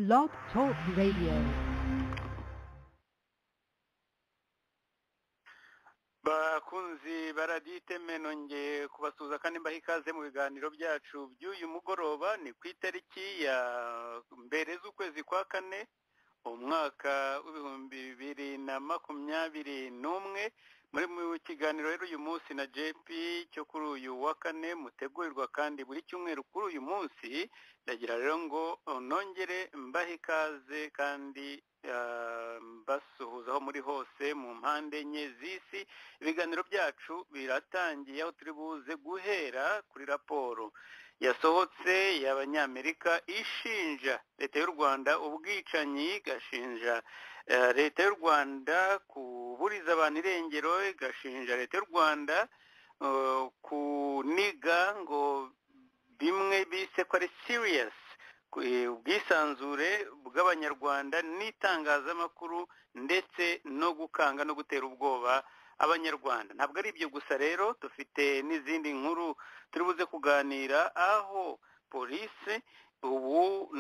Blog Talk Radio. bakunzi baraditeme nongeye kubasuza kandi mbaha ikaze mu biganiro byacu by'uyu mugoroba. Ni ku itariki ya mbere z'ukwezi kwa kane umwaka w'ibihumbi 2021 muri mu kiganiro rero uyu munsi na JP cyo kuri uyu wa kane mutegurirwa kandi buri cyumweru kuri uyu munsi. Ndagira rero ngo nongere mbaha ikaze kandi basuhuza aho muri hose mu mpande enye z'isi. Ibiganiro byacu biratangiye aho turi buze guhera kuri raporo yasohotse y'abanyamerika ishinja leta y'u Rwanda ubwicanyi, igashinja leta y'u Rwanda kuburiza abantu irengero, igashinja leta y'u Rwanda kuniga ngo bimwe bise ko ari serious ubwisanzure bw'abanyarwanda n'itangazamakuru ndetse no gukanga no gutera ubwoba abanyarwanda. Ntabwo ari ibyo gusa rero, dufite n'izindi nkuru turi buze kuganira, aho polisi ubu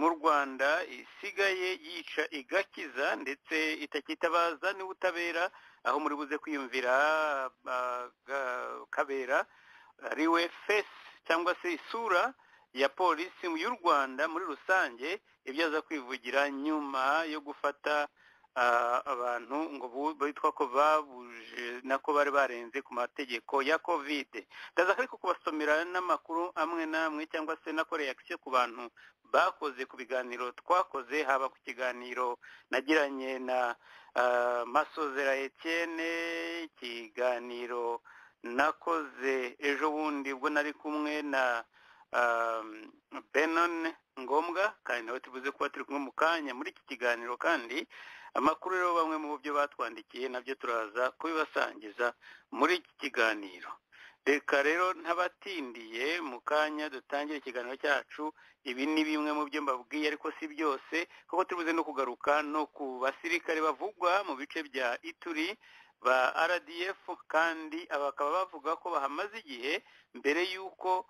mu Rwanda isigaye yica igakiza ndetse itakitabaza n'ubutabera, aho muri buze kwiyumvira Kabera ariwe face cyangwa se isura ya polisi y'u Rwanda muri rusange, ibyo aza kwivugira nyuma yo gufata abantu ngo bitwa ko babuje nako bari barenze ku mategeko ya covid. Ndaza ariko kubasomera n'amakuru amwe namwe cyangwa se nako reaction ku bantu bakoze ku biganiro twakoze, haba ku kiganiro nagiranye na Masozera Etienne, ikiganiro nakoze ejo bundi ubwo nari kumwe na Benon Ngombwa, kandi nawe tubuze kuba turi kumwe mu kanya muri iki kiganiro. Kandi amakuru rero bamwe mu byo batwandikiye nabyo turaza kubibasangiza muri iki kiganiro. Reka rero ntabatindiye mu kanya dutangire ikiganiro cyacu. Ibi ni bimwe mu byo mbabwiye ariko si byose, kuko tubuze no kugaruka no ku basirikare bavugwa mu bice bya Ituri ba RDF, kandi abakaba bavuga ko bahamaze igihe mbere y'uko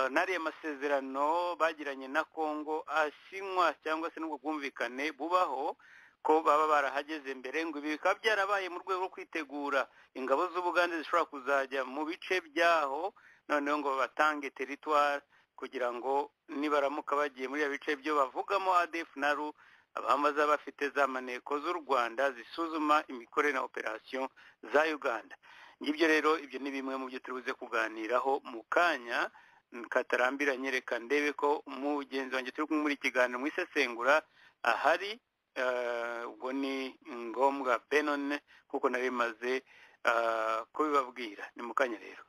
nari amasezerano bagiranye na Kongo asinywa cyangwa se n'ubwo bwumvikane bubaho, ko baba barahageze mbere. Ngo ibi bikaba byarabaye mu rwego rwo kwitegura ingabo z'Ubugande zishobora kuzajya mu bice byaho, noneho ngo batange territoire kugira ngo nibaramuka bagiye muri ya bice byo bavugamo ADF naru abamaze bafite za maneko z'u Rwanda zisuzuma imikorere na operation za Uganda. Ngibyo rero, ibyo ni bimwe mu byo turuze kuganiraho mu kanya katarambira. Nyereka ndebe ko mugenzi wanjye turi kumwe muri kiganiro mu isesengura ahari, ubwo ni Ngombwa Benon, kuko nari maze kubibabwira. Ni mu kanya rero.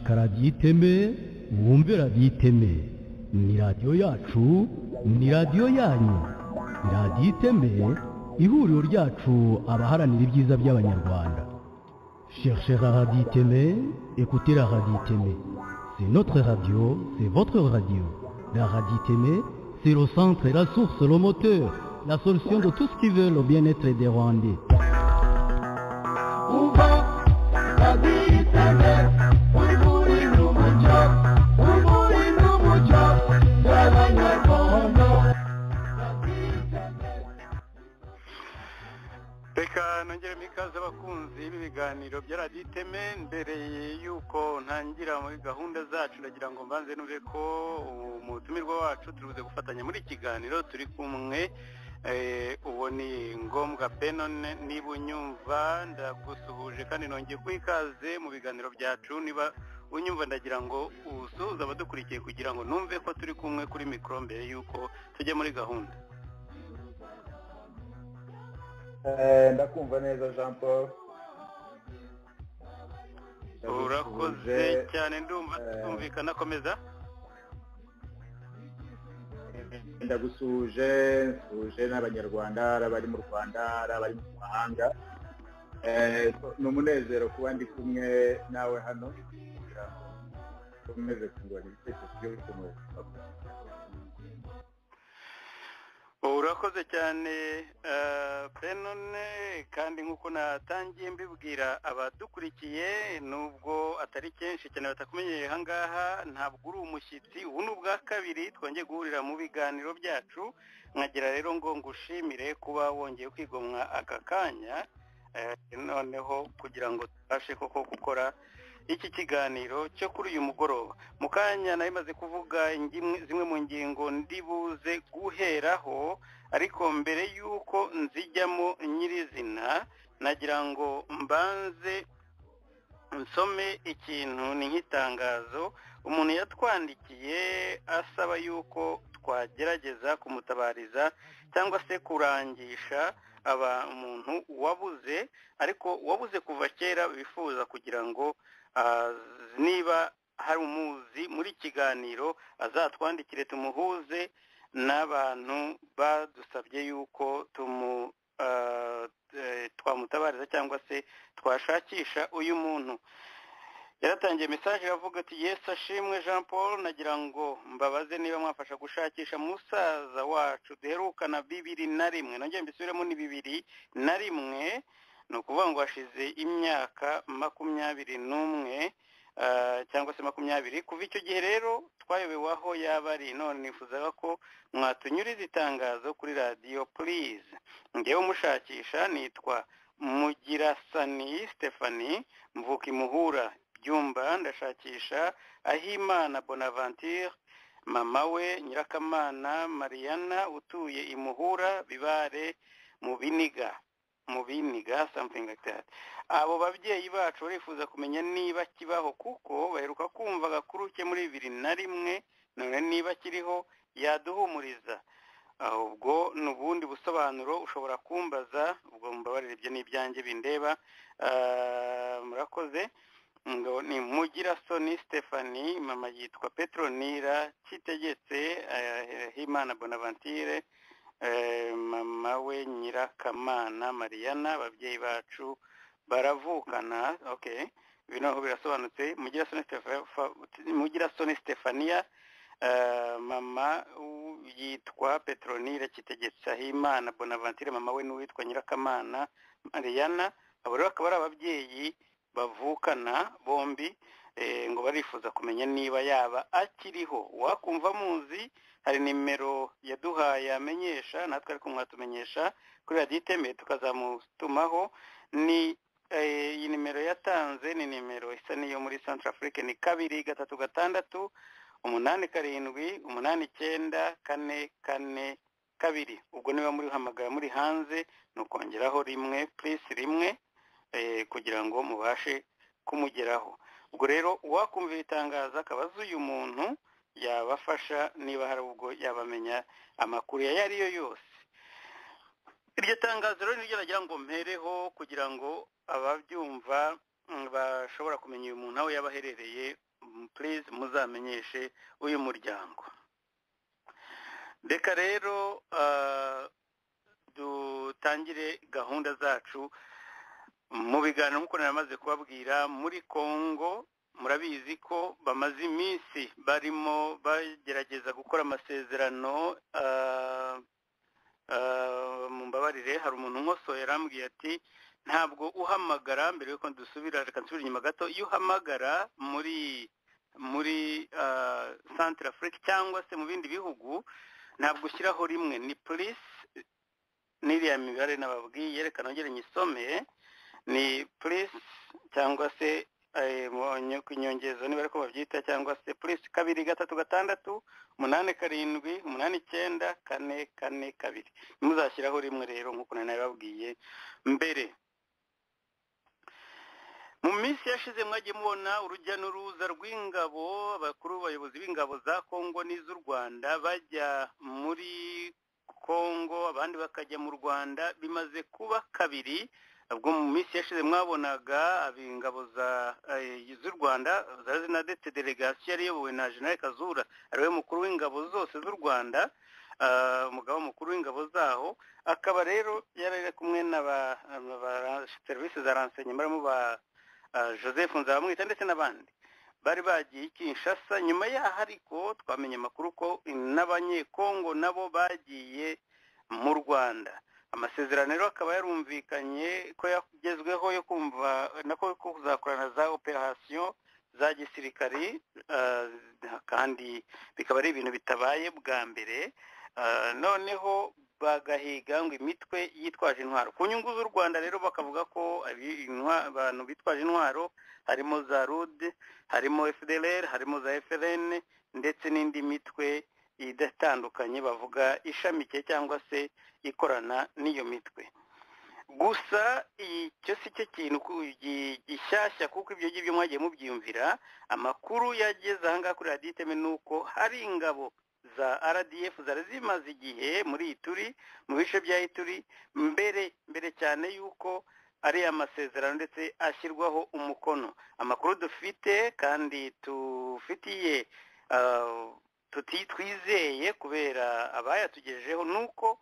shaka radiyo iteme wumve radiyo iteme ni radiyo yacu ni radiyo yanyu radiyo iteme ihuriro ryacu abaharanira ibyiza by'abanyarwanda. Cherchez la radio Témé, écoutez la radio Témé. C'est notre radio, c'est votre radio. La radio Témé, c'est le centre, la source, le moteur, la solution de tout ce qui veut le bien-être des Rwandais. Reka nongere mikaze abakunzi b'ibiganiro bya radiyo iteme. mbere y'uko ntangira muri gahunda zacu ndagira ngo mbanze numve ko umutumirwa wacu turibuze gufatanya muri kiganiro turi kumwe. Uwo ni Ngombwa Benon, niba unyumva ndagusuhuje kandi nongeye guha ikaze mu biganiro byacu. Niba unyumva ndagira ngo usuhuze abadukurikiye kugira ngo numve ko turi kumwe kuri mikoro mbere y'uko tujya muri gahunda. Ndakumva neza Jean Paul. Urakoze cyane, ndumva tumvikana. Komeza. Ndagusuhuje n'abanyarwanda, abari mu Rwanda, abari mu mahanga. Ni umunezero kuba ndi kumwe nawe hano kugira ngo dukomeze kungurana ibitekerezo by'ubutumwa. Urakoze cyane Benon, kandi nk'uko natangiye mbibwira abadukurikiye, nubwo atari kenshi cyane batakumenyereye aha ngaha, ntabwo uri umushyitsi. Ubu ni ubwa kabiri twongeye guhurira mu biganiro byacu. Nkagira rero ngo ngushimire kuba wongeye kwigomwa aka kanya, noneho kugira ngo tubashe koko gukora iki kiganiro cyo kuri uyu mugoroba. Mu kanya nari maze kuvuga zimwe mu ngingo ndibuze guheraho, ariko mbere y'uko nzijyamo nyirizina nagira ngo mbanze nsome ikintu. Ni nk'itangazo umuntu yatwandikiye asaba yuko twagerageza kumutabariza cyangwa se kurangisha umuntu wabuze, ariko wabuze kuva kera, bifuza kugira ngo niba hari umuzi muri kiganiro azatwandikire tumuhuze n'abantu badusabye yuko twamutabariza cyangwa se twashakisha uyu muntu. Yaratangiye message iravuga ati Yesu ashimwe Jean Paul, nagira ngo mbabaze niba mwafasha gushakisha musaza wacu duherukana 2001. Nongeye mbisubiremo ni 2001, ni ukuvuga ngo hashize imyaka 21 cyangwa se 20. Kuva icyo gihe rero twayobewe aho yaba ari. None nifuzaga ko mwatunyuriza itangazo kuri radio please. Ngewe umushakisha nitwa Mugirasani Stephanie, mvuka Imuhura Byumba. Ndashakisha Ahimana Bonaventure, mama we Nyirakamana Mariana, utuye Imuhura Bibare mu Biniga something like that. Abo babyeyi bacu barifuza kumenya niba kibaho, kuko baheruka kumva gakuru ke muri 2001. None niba kiriho yaduhumuriza. Ubwo n'ubundi busobanuro ushobora kumbaza, ubwo mbabarire ibyo n'ibyanjye bindeba. Murakoze. Ngo ni Mugirasoni Stephanie, mama yitwa Petronira Kitegetse, Himana Bonaventure, mama we Nyirakamana Mariana. Ababyeyi bacu baravukana. Okay, bino birasobanutse. Mugirasoni Stephania, mama yitwa Petronira Kitegetse, Himana Bonaventure, mama we n'uwitwa Nyirakamana Mariana. Abo rero akaba ari ababyeyi bavukana bombi. Ngo barifuza kumenya niba yaba akiriho. Wakumva muzi, hari nimero yaduhaye amenyesha, natwe ariko mwatumenyesha kuri radio iteme tukazamutumaho. Ni iyi nimero yatanze ni nimero isa niyo muri Central Africa, ni 236 87 89 ubwo niba muri hamagara muri hanze nukongeraho rimwe please rimwe, kugira ngo mubashe kumugeraho. Ubwo rero wakumvira itangaza akabaza uyu muntu yabafasha niba hari ubwo yabamenya amakuru yari yo yose. Iryo tangazo rero niryo nagira ngo mpereho kugira ngo ababyumva bashobora kumenya uyu muntu aho yabaherereye please muzamenyeshe uyu muryango. Reka rero dutangire gahunda zacu mu biganiro nk'uko namaze kubabwira. Muri Kongo murabizi ko bamaze iminsi barimo bagerageza gukora amasezerano. Mumbabarire, hari umuntu nkosoye yarambwiye ati ntabwo uhamagara mbere yuko dusubira, reka nsubire inyuma gato. Iyo uhamagara muri Central Africa cyangwa se mu bindi bihugu ntabwo ushyiraho rimwe, ni please n'iriya mibare nababwiye, reka nongere nyisome, ni please cyangwa se inyongezo niba ariko babyita, cyangwa se please 2 3 6 8 7 8 9 4 4 2. Muzashyiraho rimwe rero nk'uko nababwiye mbere. Mu minsi yashize mwagiye mubona urujya n'uruza rw'ingabo, abakuru bayobozi b'ingabo za Kongo n'iz'u Rwanda bajya muri Kongo, abandi bakajya mu Rwanda. Bimaze kuba kabiri. Ubwo mu minsi yashize mwabonaga ab'ingabo z'u Rwanda zazinadetse delegation yari yobowe na General Kazura, ariwe mukuru w'ingabo zose z'u Rwanda, umugabo mukuru w'ingabo zaho. Akaba rero yarari kumwe n'aba services za renseignement barimo ba Joseph Nzabamwita ndetse n'abandi bari bagiye Kinshasa. Nyuma yaho ariko twamenye amakuru ko n'abanyekongo nabo bagiye mu Rwanda. Amasezerano rero akaba yarumvikanye ko yagezweho yo kumva nako kuzakorana za operation za gisirikari, kandi bikaba ari ibintu bitabaye bwa mbere. Noneho bagahiga ngo imitwe yitwaje intwaro ku nyungu z'u Rwanda. Rero bakavuga ko abantu bitwaje intwaro harimo za RUD, harimo FDLR, harimo za FLN ndetse n'indi mitwe idatandukanye bavuga ishamikiye cyangwa se ikorana n'iyo mitwe. Gusa icyo si cyo kintu gishyashya, kuko ibyo ngibyo mwagiye mubyiyumvira. Amakuru yageze ahangaha kuri Radio Iteme nuko hari ingabo za RDF zari zimaze igihe muri Ituri, mu bice bya Ituri, mbere cyane yuko ari amasezerano ndetse ashyirwaho umukono. Amakuru dufite kandi tufitiye twizeye kubera abayatugejejeho nuko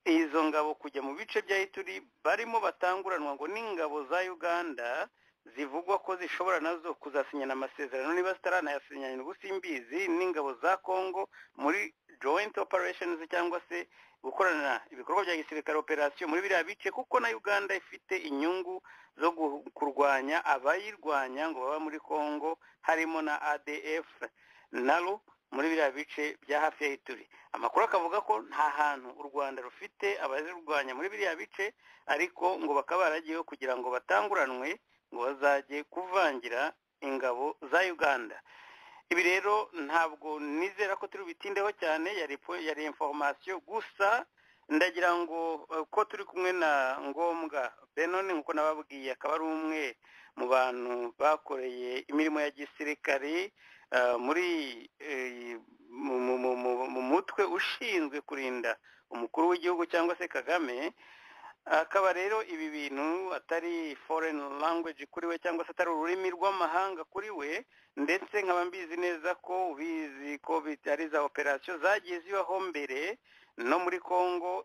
izo ngabo kujya mu bice bya Ituri barimo batanguranwa ngo n'ingabo za Uganda zivugwa ko zishobora nazo kuzasinyana amasezerano niba zitaranayasinyana n'ubusimbizi n'ingabo za Kongo muri joint operations cyangwa se gukorana ibikorwa bya gisirikare operation muri biriya bice, kuko na Uganda ifite inyungu zo kurwanya abayirwanya ngo baba muri Kongo, harimo na ADF nalo muri biriya bice bya hafi ya Ituri. Amakuru akavuga ko nta hantu u Rwanda rufite abazirwanya muri biriya bice, ariko ngo bakaba baragiyeho kugira ngo batanguranwe ngo bazajye kuvangira ingabo za Uganda. Ibi rero ntabwo nizera ko turi bitindeho cyane, yari information gusa. Ndagira ngo ko turi kumwe na Ngombwa Benon nkuko nababwiye, akaba ari umwe mu bantu bakoreye imirimo ya gisirikari muri mu mutwe ushinzwe kurinda umukuru w'igihugu cyangwa se Kagame. Akaba rero ibi bintu atari foreign language kuri we cyangwa se atari ururimi rw'amahanga kuri we, ndetse nkaba mbizi neza ko ubizi ko bitari za operation zagiye zibaho mbere no muri Kongo.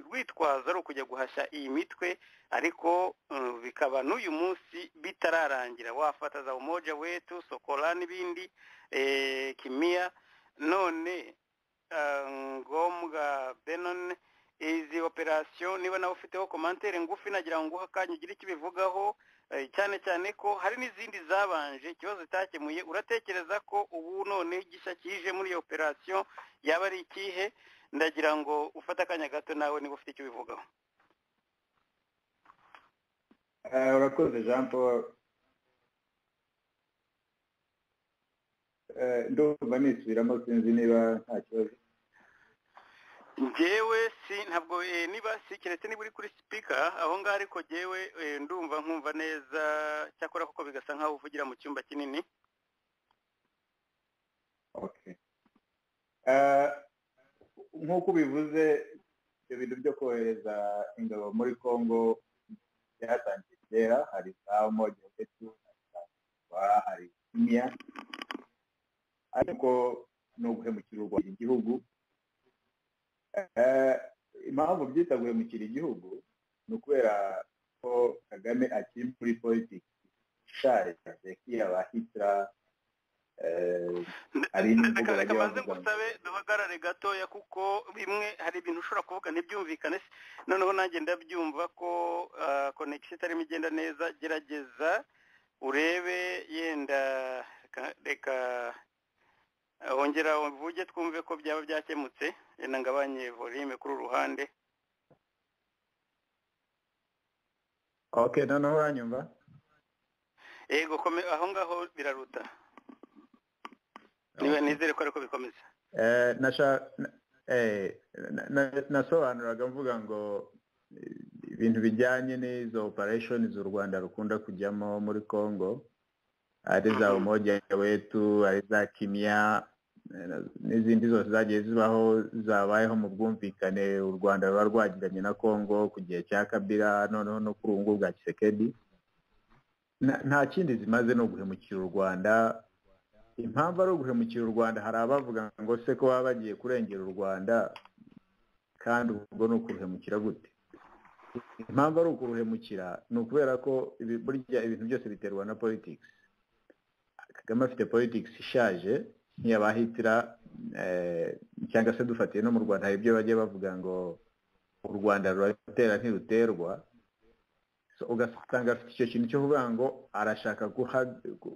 Rwitwaza ari ukujya guhashya iyi mitwe, ariko bikaba n'uyu munsi bitararangira. Wafata za Umoja Wetu, Sokola n'ibindi Kimia. None Ngombwa Benon, izi operation niba nawe ufiteho commentaire ngufi nagira ngo hakanye ugire ikibivugaho, cyane cyane ko hari n'izindi zabanje ikibazo itakemuye. Uratekereza ko ubu none gishya kije muri iyo operation yaba ari ikihe? Ndagira ngo ufate akanya gato nawe niba ufite icyo bivugaho. Urakoze Jean Paul. Ndumva nisubiramo, sinzi niba nta kibazo. Njyewe ntabwo niba keretse niba uri kuri speaker aho ngaho, ariko njyewe ndumva nkumva neza, cyakora kuko bigasa nkaho uvugira mu cyumba kinini. Okay. Nk'uko bivuze, ibyo bintu byo kohereza ingabo muri Kongo byatangiye kera. Hari za Umoja Wetu, hari kimya ariko no guhemukira u Rwanda igihugu. Impamvu byita guhemukira igihugu ni ukubera ko Kagame akiri muri politiki ishaje y'abahitira. Reka maze ngusabe duhagarare gatoya kuko bimwe hari ibintu ushobora kuvuga ntibyumvikane, noneho nanjye ndabyumva ko connection itarimo igenda neza. Gerageza urebe yenda reka wongera uvuge twumve ko byaba byakemutse, yenda ngabanye volume kuri uruhande. Okay, noneho uranyumva? Yego, aho ngaho biraruta. Niba nizere ko ariko bikomeza. Nasobanuraga mvuga ngo ibintu bijyanye n'izo operations z'u Rwanda rukunda kujyamo muri Congo, ari za Umoja Wetu, ari za Kimya n'izindi zose zagiye zibaho, zabayeho mu bwumvikane u Rwanda ruba rwagiranye na Congo ku gihe cya Kabila, noneho no kuri ubu ngubu bwa Tshisekedi. Nta kindi zimaze no guhemukira u Rwanda. Impamvu ari uguhemukira u Rwanda, hari abavuga ngo se ko baba bagiye kurengera u Rwanda kandi ubwo ni ukuruhemukira gute? Impamvu ari ukuruhemukira ni ukubera ko burya ibintu byose biterwa na politics. Kagame afite politics ishaje nk'iyabahitira, cyangwa se dufatiye no mu Rwanda hari ibyo bagiye bavuga ngo u Rwanda ruratera ntiruterwa. Ugasanga afite icyo kintu cyo kuvuga ngo arashaka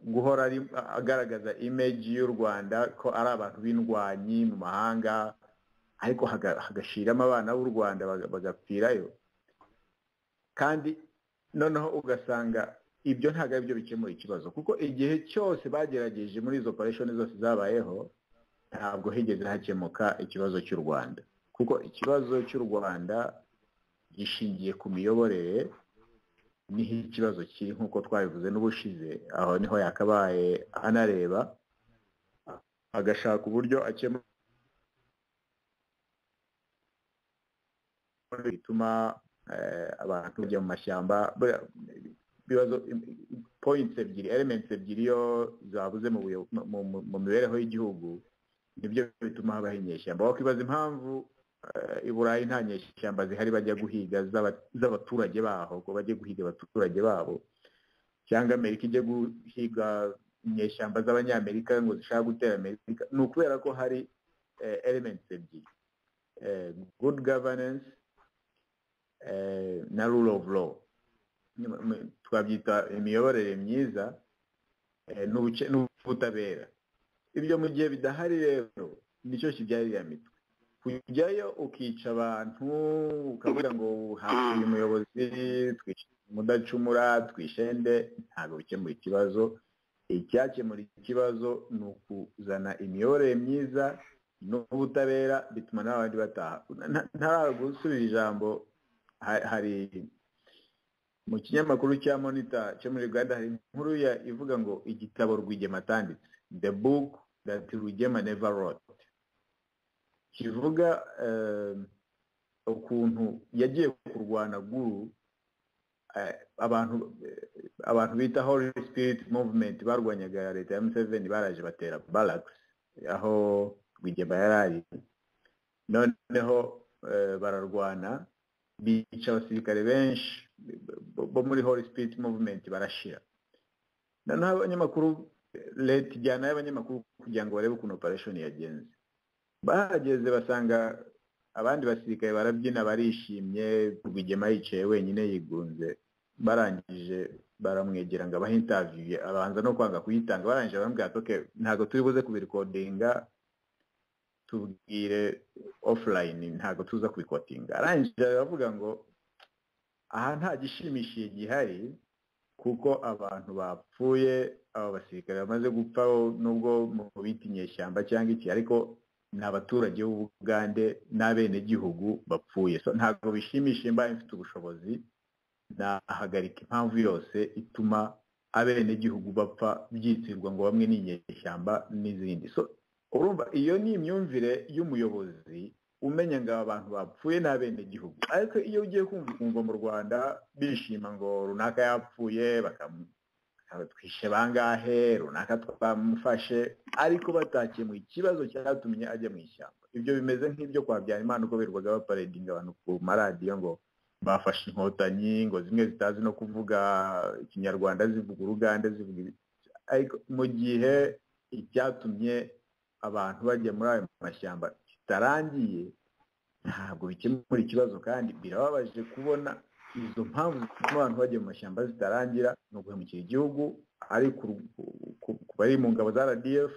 guhora agaragaza image y'u Rwanda ko ari abantu b'indwanyi mu mahanga, ariko hagashiramo abana b'u Rwanda bagapfirayo. Kandi noneho ugasanga ibyo ntabwo ari byo bikemura ikibazo, kuko igihe cyose bagerageje muri izo operation zose zabayeho ntabwo higeze hakemuka ikibazo cy'u Rwanda, kuko ikibazo cy'u Rwanda gishingiye ku miyoborere. Niho ikibazo kiri nk'uko twabivuze n'ubushize. Aho niho yakabaye anareba agashaka uburyo akemura bituma abantu bajya mu mashyamba. Bibazo points ebyiri, elements ebyiri iyo zabuze mu mibereho y'igihugu, nibyo bituma habaho inyeshyamba. Wakwibaza impamvu i Burayi nta nyeshyamba zihari bajya guhiga z'abaturage baho, ko bajye guhiga abaturage babo, cyangwa Amerika ijye guhiga inyeshyamba z'Abanyamerika ngo zishaka gutera Amerika. Ni ukubera ko hari elements ebyiri, good governance na rule of law. Twabyita imiyoborere myiza n'ubutabera. Ibyo mu gihe bidahari rero nicyo kibyarira mitwe. Kujyayo ukica abantu ukavuga ngo hapfuye umuyobozi, twica mudacumura, twishende, ntabwo bikemura ikibazo. Icyakemura ikibazo ni ukuzana imiyoborere myiza n'ubutabera, bituma n'abandi bataha. Ntaragusubira ijambo, hari mu kinyamakuru cya Monitor cyo muri Uganda hari inkuru ivuga ngo igitabo Rwigema atanditse, the book that Rwigema never wrote, kivuga ukuntu yagiye kurwana guru abantu bita Holy Spirit Movement barwanyaga leta ya Museveni, baraje batera Barracks aho Rwigema yarari. Noneho bararwana, bica abasirikare benshi bo muri Holy Spirit Movement barashira. Noneho abanyamakuru, leta ijyana y'abanyamakuru kugira ngo barebe ukuntu operation yagenze. Bahageze basanga abandi basirikare barabyina barishimye, Rwigema yicaye wenyine yigunze. Barangije baramwegera ngo abahe interview, abanza no kwanga kuyitanga. Barangije baramubwira ati okay, ntago turi buze kubirecordinga, tubwire offline, ntago tuza kubikotinga. Arangije aravuga ngo aha nta gishimishiye gihari, kuko abantu bapfuye, aba basirikare bamaze gupfa, nubwo mu biti inyeshyamba cyangwa iki, ariko n'abaturage b'Ubugande n'abene gihugu bapfuye. So ntago bishimishije, mbaye mfite ubushobozi nahagarika impamvu yose ituma abene gihugu bapfa byitirwa ngo bamwe n'inyeshyamba n'izindi. So urumva iyo ni imyumvire y'umuyobozi umenya ngo abantu bapfuye n'abene gihugu. Ariko iyo ugiye kumva mu Rwanda bishima ngo runaka yapfuye, twishe bangahe runaka twamufashe ariko batakemuye ikibazo cyatumye ajya mu ishyamba. Ibyo bimeze nk'ibyo kwa Habyarimana uko birirwaga baparedinga abantu ku maradiyo ngo bafashe inkotanyi ngo zimwe zitazi no kuvuga ikinyarwanda zivuga uruganda zivuga ariko mu gihe icyatumye abantu bajya muri ayo mashyamba kitarangiye ntabwo bikemura ikibazo, kandi birababaje kubona izo mpamvu zituma abantu bajya mu mashyamba zitarangira no guhemukira igihugu ari bari mu ngabo za RDF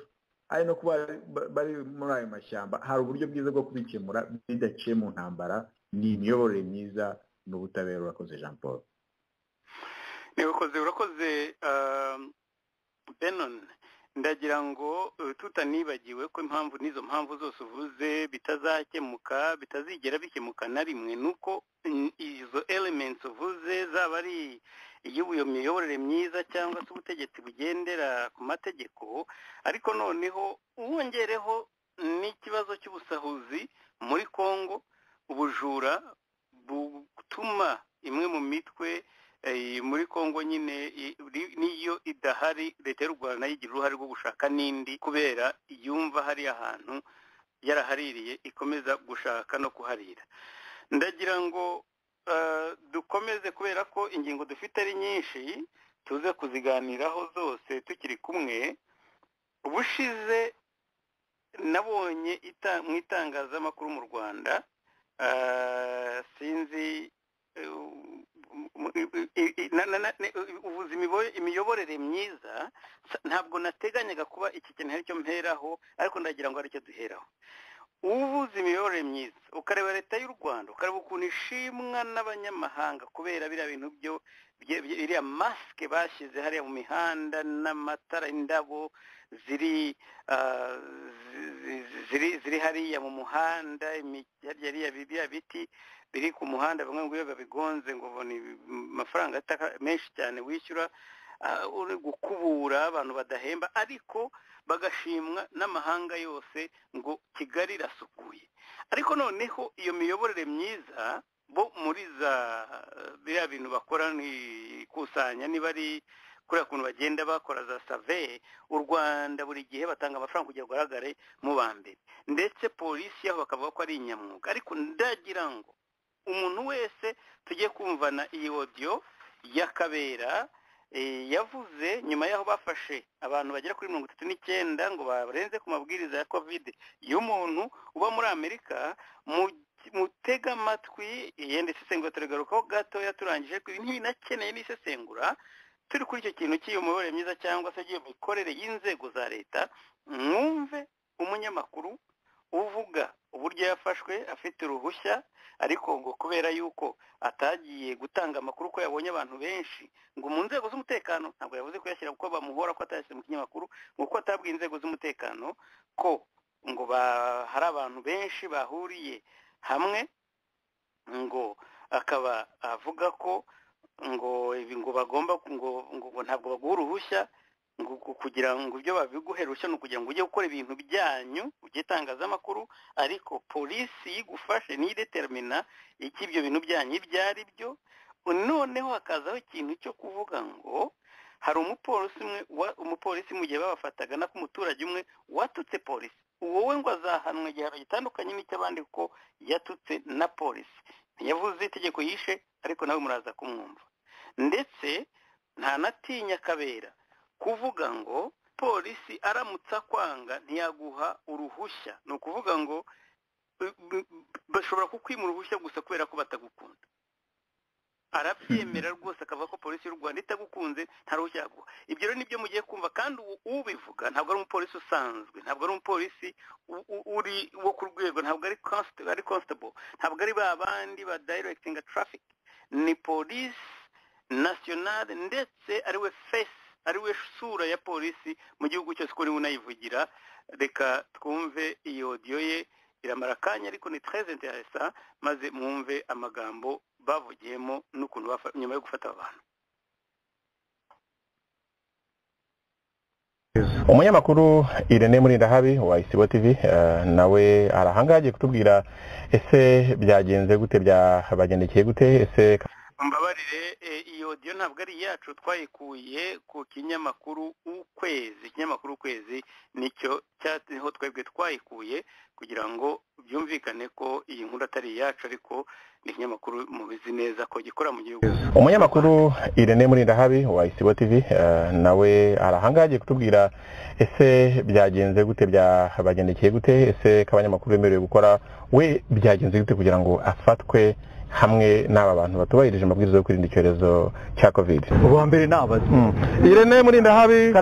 ari no kuba bari muri ayo mashyamba. Hari uburyo bwiza bwo kubikemura bidaciye mu ntambara, ni imiyoborere myiza n'ubutabera. Urakoze Jean Paul. Urakoze Benon. Ndagira ngo tutanibagiwe ko impamvu n'izo mpamvu zose uvuze bitazakemuka bitazigera bikemuka na rimwe, nuko izo elements uvuze zaba ari iy'ubuyoborere myiza cyangwa se ubutegetsi bugendera ku mategeko, ariko noneho wongereho n'ikibazo cy'ubusahuzi muri Kongo, ubujura butuma imwe mu mitwe muri Kongo nyine niyo idahari leta y'u Rwanda yigira uruhare rwo gushaka n'indi kubera yumva hari ahantu yarahaririye ikomeza gushaka no kuharira. Ndagira ngo dukomeze kubera ko ingingo dufite ari nyinshi tuze kuziganiraho zose tukiri kumwe. Ubushize nabonye mu itangazamakuru mu Rwanda sinzi uvuze imiyoborere myiza, ntabwo nateganyaga kuba iki kintu aricyo mperaho, ariko ndagira ngo aricyo duheraho. Uvuze imiyoborere myiza ukareba leta y'u Rwanda ukareba ukuntu ishimwa n'abanyamahanga kubera biriya bintu biriya masike bashyize hariya mu mihanda n'amatara, indabo ziri hariya mu muhanda, biriya biti biri ku muhanda, bamwe ngo iyo babigonze ngo ni amafaranga menshi cyane wishyura, uri gukubura abantu badahemba, ariko bagashimwa n'amahanga yose ngo Kigali irasukuye. Ariko noneho iyo miyoborere myiza bo muri biriya bintu bakora ni kusanya, niba ari kuriya kuntu bagenda bakora za survey, u Rwanda buri gihe batanga amafaranga kugira ngo agaragare mu ba mbere, ndetse polisi yaho bakavuga ko ari inyamwuga. Ariko ndagira ngo umuntu wese tujye kumvana iyi audio ya Kabera yavuze nyuma yaho bafashe abantu bagera kuri 39 ngo barenze ku mabwiriza ya COVID y'umuntu uba muri Amerika. Mutega amatwi yende sesengura turegarukaho gato yaturangije ko ntibinakeneye n'isesengura turi kuri icyo kintu cy'iyo miyoborere myiza cyangwa se iyo mikorere y'inzego za leta. Mwumve umunyamakuru uvuga uburyo yafashwe afite uruhushya, ariko ngo kubera yuko atagiye gutanga amakuru ko yabonye abantu benshi ngo mu nzego z'umutekano, ntabwo yavuze ko yashyira kuko bamuhora ko atashyize mu kinyamakuru, ngo atabwiye inzego z'umutekano ko ngo hari abantu benshi bahuriye hamwe, ngo akaba avuga ko ngo ibi ngo bagomba ngo ntabwo baguha uruhushya ngo kugira ngo ibyo babiguhe uruhushya ni ukugira ngo ujye gukora ibintu byanyu ugitangazamakuru, ariko polisi yigufashe nidetermina iki ibyo bintu byanyu ibyo ari byo. Noneho hakazaho ikintu cyo kuvuga ngo hari umupolisi mu gihe babafataga nako umuturage umwe watutse polisi, wowe ngo azahanwa igihano gitandukanye n'icy'abandi kuko yatutse na polisi. Ntiyavuze itegeko yishe, ariko nawe muraza kumwumva. Ndetse nta natinya Kabera kuvuga ngo polisi aramutsa kwanga ntiyaguha uruhushya, ni ukuvuga ngo bashobora kukwima uruhushya gusa kubera ko batagukunda. Arabyemera rwose akavuga ko polisi y'u Rwanda itagukunze nta ruhushya yaguha. Ibyo rero nibyo mugiye kumva, kandi ubivuga ntabwo ari umupolisi usanzwe, ntabwo ari umupolisi uri wo ku rwego, ntabwo ari constable, ntabwo ari ba bandi ba directing traffic, ni polisi nationale, ndetse ari we face, ari we sura ya polisi mu gihugu cyose ko niwe unayivugira. Reka twumve iyo audio ye, iramara akanya ariko ni très intéressant, maze mwumve amagambo bavugiyemo n'ukuntu nyuma yo gufata abantu. Umunyamakuru Irene Murindahabi wa Isibo TV nawe arahangaje kutubwira ese byagenze gute, byabagendekeye gute, ese mbabarire iyo audio ntabwo ari iyacu twayikuye ku kinyamakuru ukwezi nicyo cyatiho twebwe twayikuye kugira ngo byumvikane ko iyi nkuru atari iyacu ariko ni ikinyamakuru mubizi neza ko gikora mu gihugu. Umunyamakuru Irene Murindahabi wa Isibo TV nawe arahangaje kutubwira ese byagenze gute byabagendekeye gute ese kabanyamakuru bemerewe gukora we byagenze gute kugira ngo afatwe hamwe n'aba bantu batubahirije amabwiriza yo kwirinda icyorezo cya covid. Uwa mbere nabaza Irene Murindahabi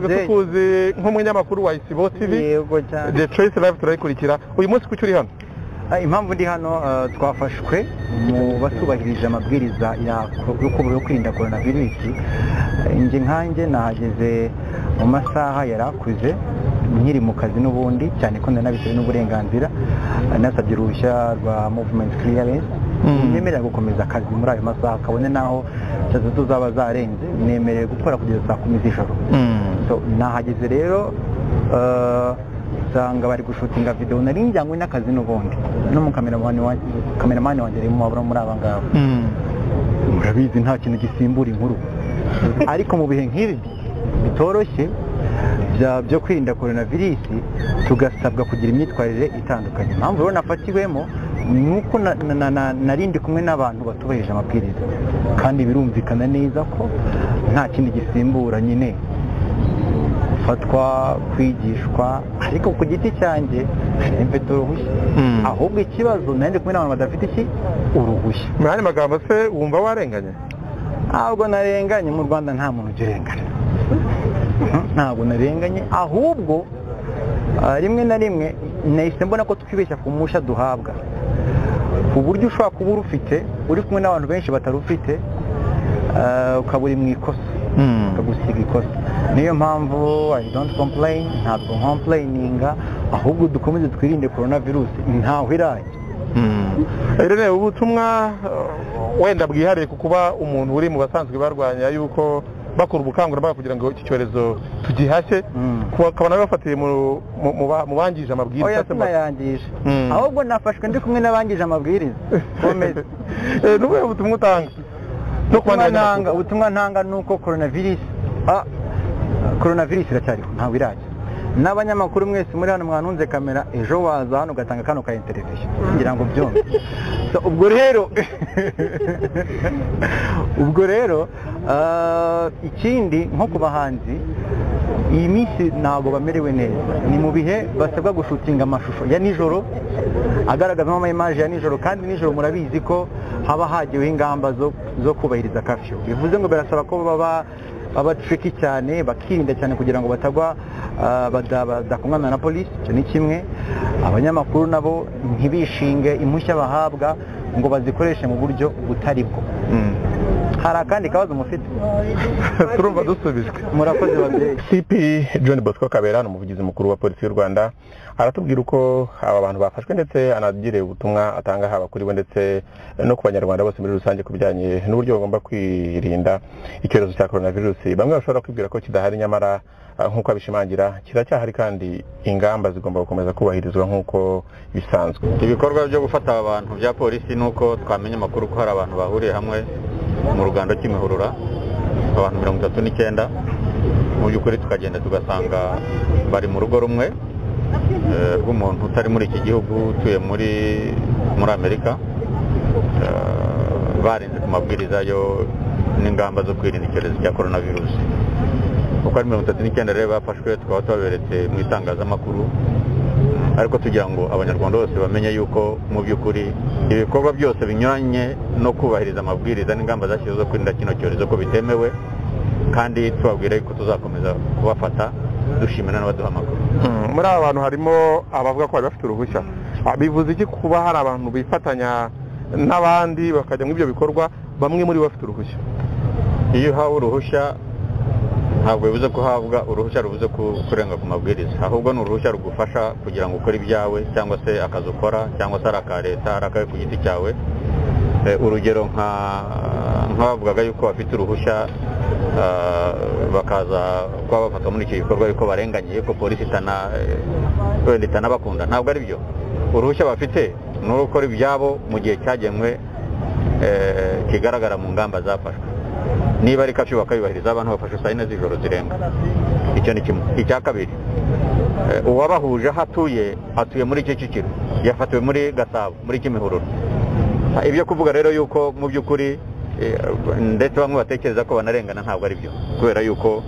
tukuzi nk'umunyamakuru wa Isibo TV. Yego cyane. The Choice Live turayikurikira. Uyu munsi kuki uri hano? Impamvu ndi hano twafashwe mu basubahirije amabwiriza yo kwirinda coronavirus. Nkanjye nahageze mu masaha yarakuze nkiri mu kazi n'ubundi cyane ko ndanabitewe n'uburenganzira nasabye uruhushya rwa movement clearance nyemerera gukomeza akazi muri ayo masaha kabone naho cyazatu zaba zarenze nemereye gukora kugeza saa 10 z'ijoro. So nahageze rero usanga bari gushutinga video nari njyanywe n'akazi n'ubundi no mu kameramani wanjye rero mubabura muri aba ngabo. Murabizi nta kintu gisimbura inkuru ariko mu bihe nk'ibi bitoroshye byo kwirinda coronavirus tugasabwa kugira imyitwarire itandukanye. Impamvu rero nafatiwemo nuko narindi kumwe n'abantu batubahirije amabwiriza kandi birumvikana neza ko nta kindi gisimbura nyine fatwa kwigishwa ariko ku giti cyanjye mfite uruhushya ahubwo ikibazo nandi kumwe n'abantu badafite iki uruhushya. Mu yandi magambo se wumva warenganye? Ntabwo narenganye, mu Rwanda nta muntu urengana, ntabwo narenganye ahubwo rimwe na rimwe nahise mbona ko twibeshya ku mushya duhabwa ku buryo ushobora kuba urufite uri kumwe n'abantu benshi batarufite ukaba uri mu ikosa ukagusiga ikosa. Niyo mpamvu I don't complain, ntabwo complaininga ahubwo dukomeze twirinde coronavirus ntaho iraye. Irene ubutumwa wenda bwihariye kukuba umuntu uri mu basanzwe barwanya yuko bakora ubukangurambaga kugira ngo iki cyorezo tugihashye ukabona bafatiye mu bangije amabwiriza. Oya sinayangije ahubwo nafashwe ndi kumwe n'abangije amabwiriza. Komeza. N'ubuhe butumwa utanga? Ubutumwa ntanga nuko coronavirus iracyariho ntawe iraje. N'abanyamakuru mwese muri hano mwanunze kamera ejo waza hano ugatanga kano ka interview ngira ngo byombi. So ubwo rero ikindi nko ku bahanzi iyi minsi ntabwo bamerewe neza, ni mu bihe basabwa gushutinga amashusho ya nijoro agaragazamo amayimaje ya nijoro kandi nijoro murabizi ko haba hagiweho ingamba zo kubahiriza curfew. Bivuze ngo birasaba ko baba tricky cyane bakirinda cyane kugira ngo batagwa badakumwana na polisi. Icyo ni kimwe. Abanyamakuru nabo ntibishinge impushya bahabwa ngo bazikoreshe mu buryo butari bwo. Hari akandi kabazo mufite? Turumva dusubijwe. Murakoze babyeyi. CP John Bosco Kabera n'umuvugizi mukuru wa polisi y'u Rwanda aratubwira uko aba bantu bafashwe ndetse anagire ubutumwa atanga haba kuri we ndetse no ku banyarwanda bose muri rusange kubijyanye n'uburyo bagomba kwirinda icyorezo cya coronavirus. Bamwe bashobora kwibwira ko kidahari nyamara nk'uko abishimangira kiracyahari kandi ingamba zigomba gukomeza kubahirizwa nk'uko bisanzwe. Ibikorwa byo gufata abantu bya polisi nuko twamenya amakuru ko hari abantu bahuriye hamwe mu rugando Kimihurura abantu 39 mu by'ukuri tukagenda tugasanga bari mu rugo rumwe rw'umuntu utari muri iki gihugu utuye muri Amerika barenze ku mabwiriza yo n'ingamba zo kwirinda icyorezo cya coronavirus. Uko ari 39 rero bafashwe tukaba tubaberetse mu itangazamakuru ariko tugira ngo abanyarwanda bose bamenye yuko mu by'ukuri ibikorwa byose binyuranye no kubahiriza amabwiriza n'ingamba zashyizweho zo kwirinda kino cyorezo ko bitemewe kandi tubabwira yuko tuzakomeza kubafata dushimira n'abaduha amakuru. Muri aba bantu harimo abavuga ko bari bafite uruhushya. Bivuze iki kuba hari abantu bifatanya n'abandi bakajya mu ibyo bikorwa bamwe muri bafite uruhushya? Iyo uhawe uruhushya ntabwo bivuze ko uhabwa uruhushya ruvuze kurenga ku mabwiriza, ahubwo ni uruhushya rugufasha kugira ngo ukore ibyawe cyangwa se akazi ukora cyangwa se ari aka leta ari akawe ku giti cyawe. Urugero nk'abavugaga yuko bafite uruhushya bakaza kuba bafatwa muri iki gikorwa yuko barenganye ko polisi itanabakunda, ntabwo ari byo. Uruhushya bafite ni urukora ibyabo mu gihe cyagenwe kigaragara mu ngamba zafashwe. Niba ari kafyu bakayubahiriza, abantu bafashe saa 4 z'ijoro zirenga. Icyo ni kimwe. Icya kabiri, uwabahuje hatuye muri Kicukiro, yafatiwe muri Gasabo, muri Kimihurura. Ibyo kuvuga rero yuko mu by'ukuri ndetse bamwe batekereza ko banarengana, ntabwo ari byo, kubera yuko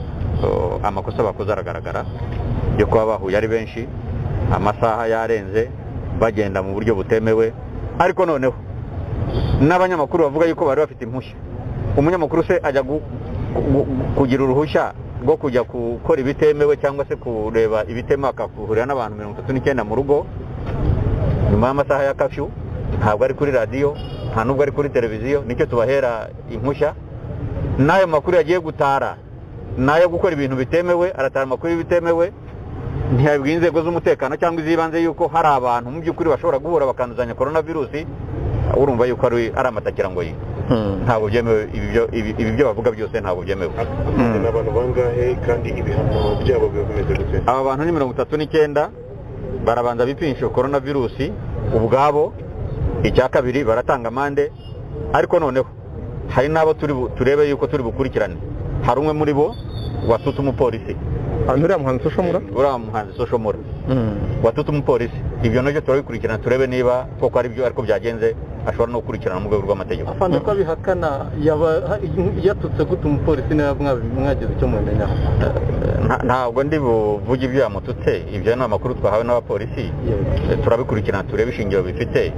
amakosa bakoze aragaragara yo kuba bahuye ari benshi, amasaha yarenze, bagenda mu buryo butemewe. Ariko noneho n'abanyamakuru bavuga yuko bari bafite impushya. Umunyamakuru se ajya kugira uruhushya rwo kujya gukora ibitemewe cyangwa se kureba ibitemewe akakuhurira n'abantu 39 mu rugo nyuma y'amasaha ya kafyu? Ntabwo ari kuri radiyo, nta nubwo ari kuri televiziyo. Nicyo tubahera impushya. N'ayo makuru yagiye gutara, n'ayo gukora ibintu bitemewe, aratara amakuru y'ibitemewe, ntiyabwiye inzego z'umutekano cyangwa izibanze yuko hari abantu mu by'ukuri bashobora guhura bakanduzanya coronavirus. Urumva yuko ari amatakira ngo yi ntabwo byemewe. Ibi byo bavuga byose ntabwo byemewe. N'abantu bangahe kandi ibihano byabo bimeze gute? Aba bantu ni 39 barabanza bipimisha coronavirus ubwabo. Icya kabiri baratanga amande. Ariko noneho hari nabo turebe yuko turi bukurikirane. Hari umwe muri bo watutse umupolisi. Uriya muhanzi Soshomura watutse umupolisi. Ibyo nabyo turabikurikirana turebe niba koko ari byo ariko byagenze, ashobora no gukurikirana mu rwego rw'amategeko. Afande ko bihakana yatutse gute umupolisi niba mwagize icyo mumenya? Ntabwo ndi buvuge ibyo yamututse. Ibyo ni amakuru twahawe n'abapolisi, turabikurikirana turebe ishingiro bifite.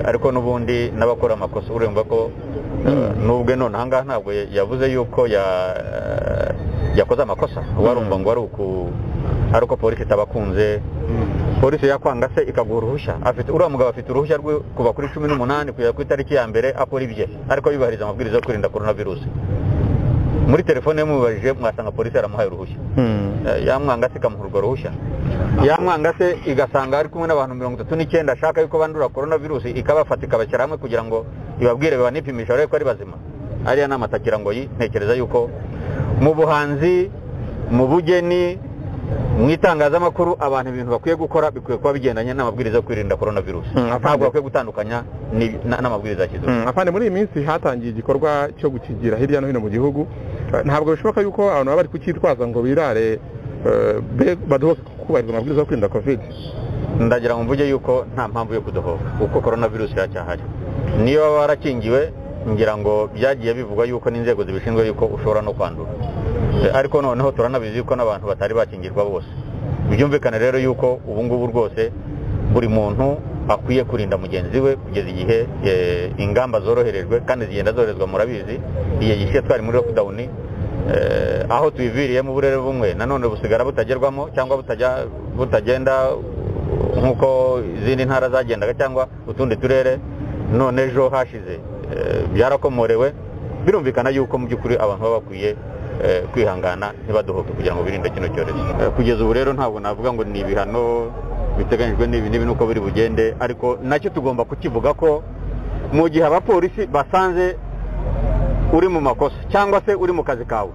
Ariko n'ubundi n'abakora amakosa urumva ko nubwo none ahangaha ntabwo yavuze yuko yakoze amakosa. Warumva ngo ari uko polisi itabakunze. Polisi yakwanga se ikaguha uruhushya. Uriya mugabo afite uruhushya rwe kuva kuri 18 kugera ku itariki ya mbere akora ibye, ariko yubahiriza amabwiriza yo kwirinda coronavirus. Muri telefone ye mubajije mwasanga polisi yaramuhaye uruhushya. Yamwanga se ikamuha urwo ruhushya. Yamwanga se igasanga ari kumwe n'abantu 39 ashaka yuko bandura coronavirus, ikabafata ikabashyira hamwe kugira ngo ibabwire banipimisha ariko ari bazima. Ariya n'amatakira ngo yi. Ntekereza yuko mu buhanzi, mu bugeni, mu itangazamakuru abantu ibintu bakwiye gukora bikwiye kuba bigendanye n'amabwiriza yo kwirinda coronavirus. Ntabwo bakwiye gutandukanya n'amabwiriza yashyizweho. Afande, muri iyi minsi hatangiye igikorwa cyo gukigira hirya no hino mu gihugu. Ntabwo bishoboka yuko abantu baba bari kucyitwaza ngo birare badohoke kubahiriza amabwiriza yo kwirinda covid? Ndagira ngo mvuge yuko nta mpamvu yo kudohoka kuko coronavirus iracyahari. Niyo baba barakingiwe, ngira ngo byagiye bivugwa yuko n'inzego zibishinzwe yuko ushobora no kwandura. Ariko noneho turanabizi yuko n'abantu batari bakingirwa bose. Byumvikane rero yuko ubu ngubu rwose buri muntu akwiye kurinda mugenzi we kugeza igihe ingamba zoroherejwe kandi zigenda zoherezwa. Murabizi igihe gishize twari muri lockdown, aho tuyiviriye mu burere bumwe nanone busigara butagerwamo cyangwa butagenda nk'uko izindi ntara zagendaga cyangwa utundi turere. None ejo hashize byarakomorewe. Birumvikana yuko mu by'ukuri abantu baba bakwiye kwihangana ntibadohoke kugira ngo birinde kino cyorezo. Kugeza ubu rero ntabwo navuga ngo ni ibihano biteganyijwe n'ibi nuko biri bugende, ariko nacyo tugomba kukivuga ko mu gihe abapolisi basanze uri mu makosa cyangwa se uri mu kazi kawe,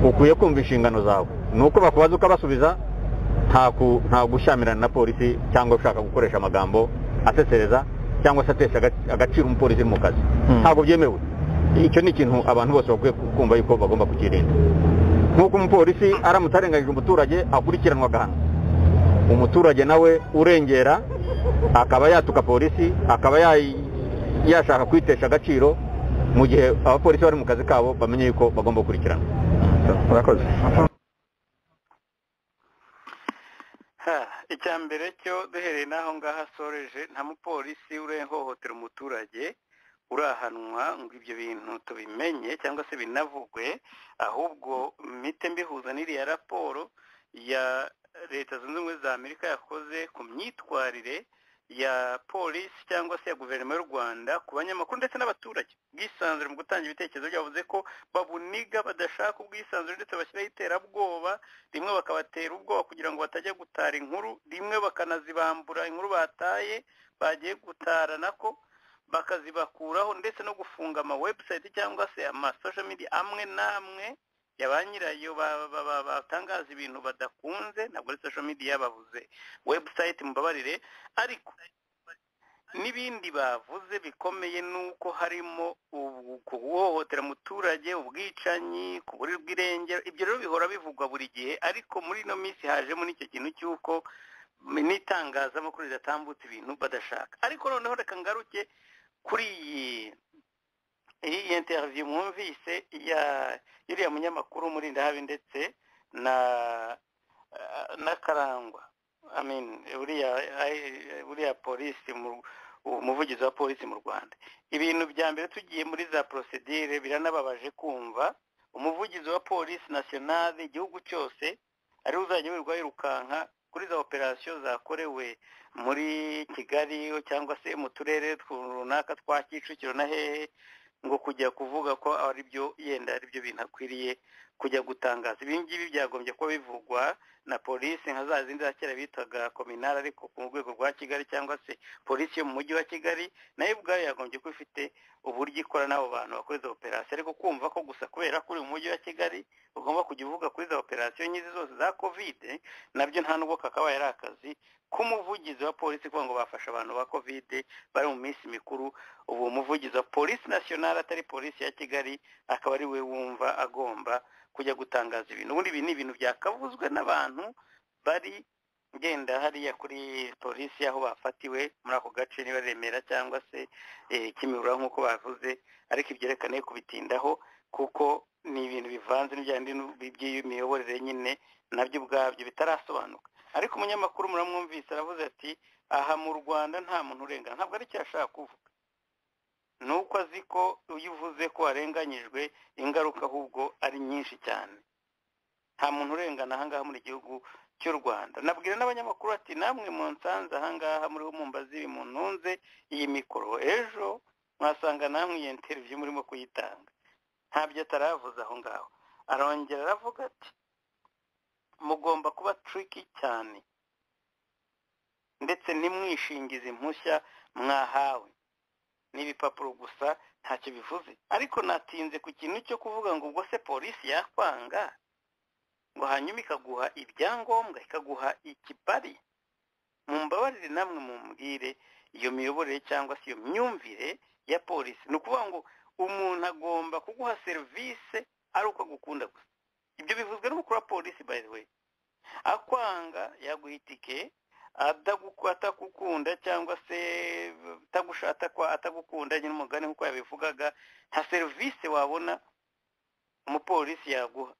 ukwiye kumva inshingano zawe. Nuko bakubaza ukabasubiza, nta gushyamirana na polisi cyangwa ushaka gukoresha amagambo asesereza cyangwa se atesha agaciro umupolisi mu kazi. Ntabwo byemewe. Icyo ni ikintu abantu bose bakwiye kumva yuko bagomba kukirinda. Nk'uko umupolisi aramutse arenganyije umuturage akurikiranwa agahano, umuturage nawe urengera akaba yatuka polisi, akaba yashaka kwitesha agaciro, mu gihe abapolisi bari mu kazi kabo bamenye yuko bagomba gukurikirana. Murakoze. Icya mbere cyo duhereye n'aho ngaho asoreje, nta mupolisi urenhohotera umuturage urahanwa ngo ibyo bintu tubimenye cyangwa se binavugwe, ahubwo mite mbihuza n'iriya raporo ya Leta Zunze Ubumwe za Amerika yakoze ku myitwarire ya polisi cyangwa se ya guverinoma y'u Rwanda ku banyamakuru ndetse n'abaturage. Bwisanzure mu gutanga ibitekerezo byavuze ko babuniga, badashaka ubwisanzure ndetse bashyiraho iterabwoba, rimwe bakabatera ubwoba kugira ngo batajya gutara inkuru, rimwe bakanazibambura inkuru bataye bagiye gutara nako bakazibakuraho, ndetse no gufunga ama website cyangwa se ama social media amwe namwe ya ba nyirayo batangaza ibintu badakunze. Ntabwo ari social media bavuze website, mubabarire. Ariko n'ibindi bavuze bikomeye nuko harimo guhohotera umuturage, ubwicanyi, kuburirwa irengero. Ibyo rero bihora bivugwa buri gihe, ariko muri ino minsi hajemo n'icyo kintu cy'uko n'itangazamakuru ridatambutse ibintu badashaka. Ariko noneho reka ngaruke kuri iyi interview mwumvise y'uriya munyamakuru Murindahabi ndetse na Karangwa, uriya polisi, umuvugizi wa polisi mu Rwanda. Ibintu bya mbere tugiye muri za procedure biranababaje kumva umuvugizi wa polisi nationale igihugu cyose ari uzajya wirirwa yirukanka kuri za operasiyo zakorewe muri Kigali cyangwa se mu turere runaka twa Kicukiro na hehe, ngo kujya kuvuga ko ari byo yenda ari byo bintu akwiriye kujya gutangaza. Ibi ngibi byagombye ko bivugwa na polisi nka za zindi za kera bitaga kominari, ariko ku rwego rwa Kigali cyangwa se polisi yo mu mujyi wa Kigali nayo ubwayo yagombye ko ifite uburyo ikora n'abo bantu bakora izo operasiyo. Ariko kumva ko gusa kubera ko uri mu mujyi wa Kigali ugomba kujya uvuga kuri izo operasiyo nyinshi zose za covid, nabyo nta nubwo kakaba yari akazi k'umuvugizi wa polisi kugira ngo bafashe abantu ba covid bari mu minsi mikuru. Ubu umuvugizi wa polisi nationale atari polisi ya Kigali akaba ari we wumva agomba kujya gutangaza ibintu. Ubundi ibi ni ibintu byakavuzwe n'abantu bari genda hariya kuri polisi aho bafatiwe muri ako gace, niba Remera cyangwa se Kimihurura nk'uko bavuze. Ariko ibyerekane kubitindaho kuko ni ibintu bivanze by'imiyoborere nyine nabyo ubwabyo bitarasobanuka. Ariko umunyamakuru muramwumvise aravuze ati aha mu Rwanda nta muntu urengana. Ntabwo ari icyo ashaka kuvuga, nuko azi ko iyo uvuze ko warenganyijwe ingaruka ahubwo ari nyinshi cyane. Nta muntu urengana ahangaha muri gihugu cy'u Rwanda. Nabwira n'abanyamakuru ati namwe mu nsanze ahangaha muriho mumbaza ibi muntunze iyi mikoro, ejo mwasanga namwe iyi interview murimo kuyitanga. Ntabyo ataravuze aho ngaho. Arongera aravuga ati mugomba kuba tricky cyane ndetse nimwishingize impushya mwahawe n'ibipapuro gusa ntacyo bivuze. Ariko natinze ku kintu cyo kuvuga ngo ubwo se polisi yakwanga ngo hanyuma ikaguha ibyangombwa ikaguha ikibari. Mumbabarire namwe mumbwire iyo miyoborere cyangwa se iyo myumvire ya polisi. Ni ukuvuga ngo umuntu agomba kuguha serivisi ari uko agukunda gusa. Ibyo bivuzwe n'umukuru wa polisi by the way. Akwanga yaguha itike, atakukunda cyangwa se atagukunda nyine umugani nk'uko yabivugaga, nta serivisi wabona umupolisi yaguha.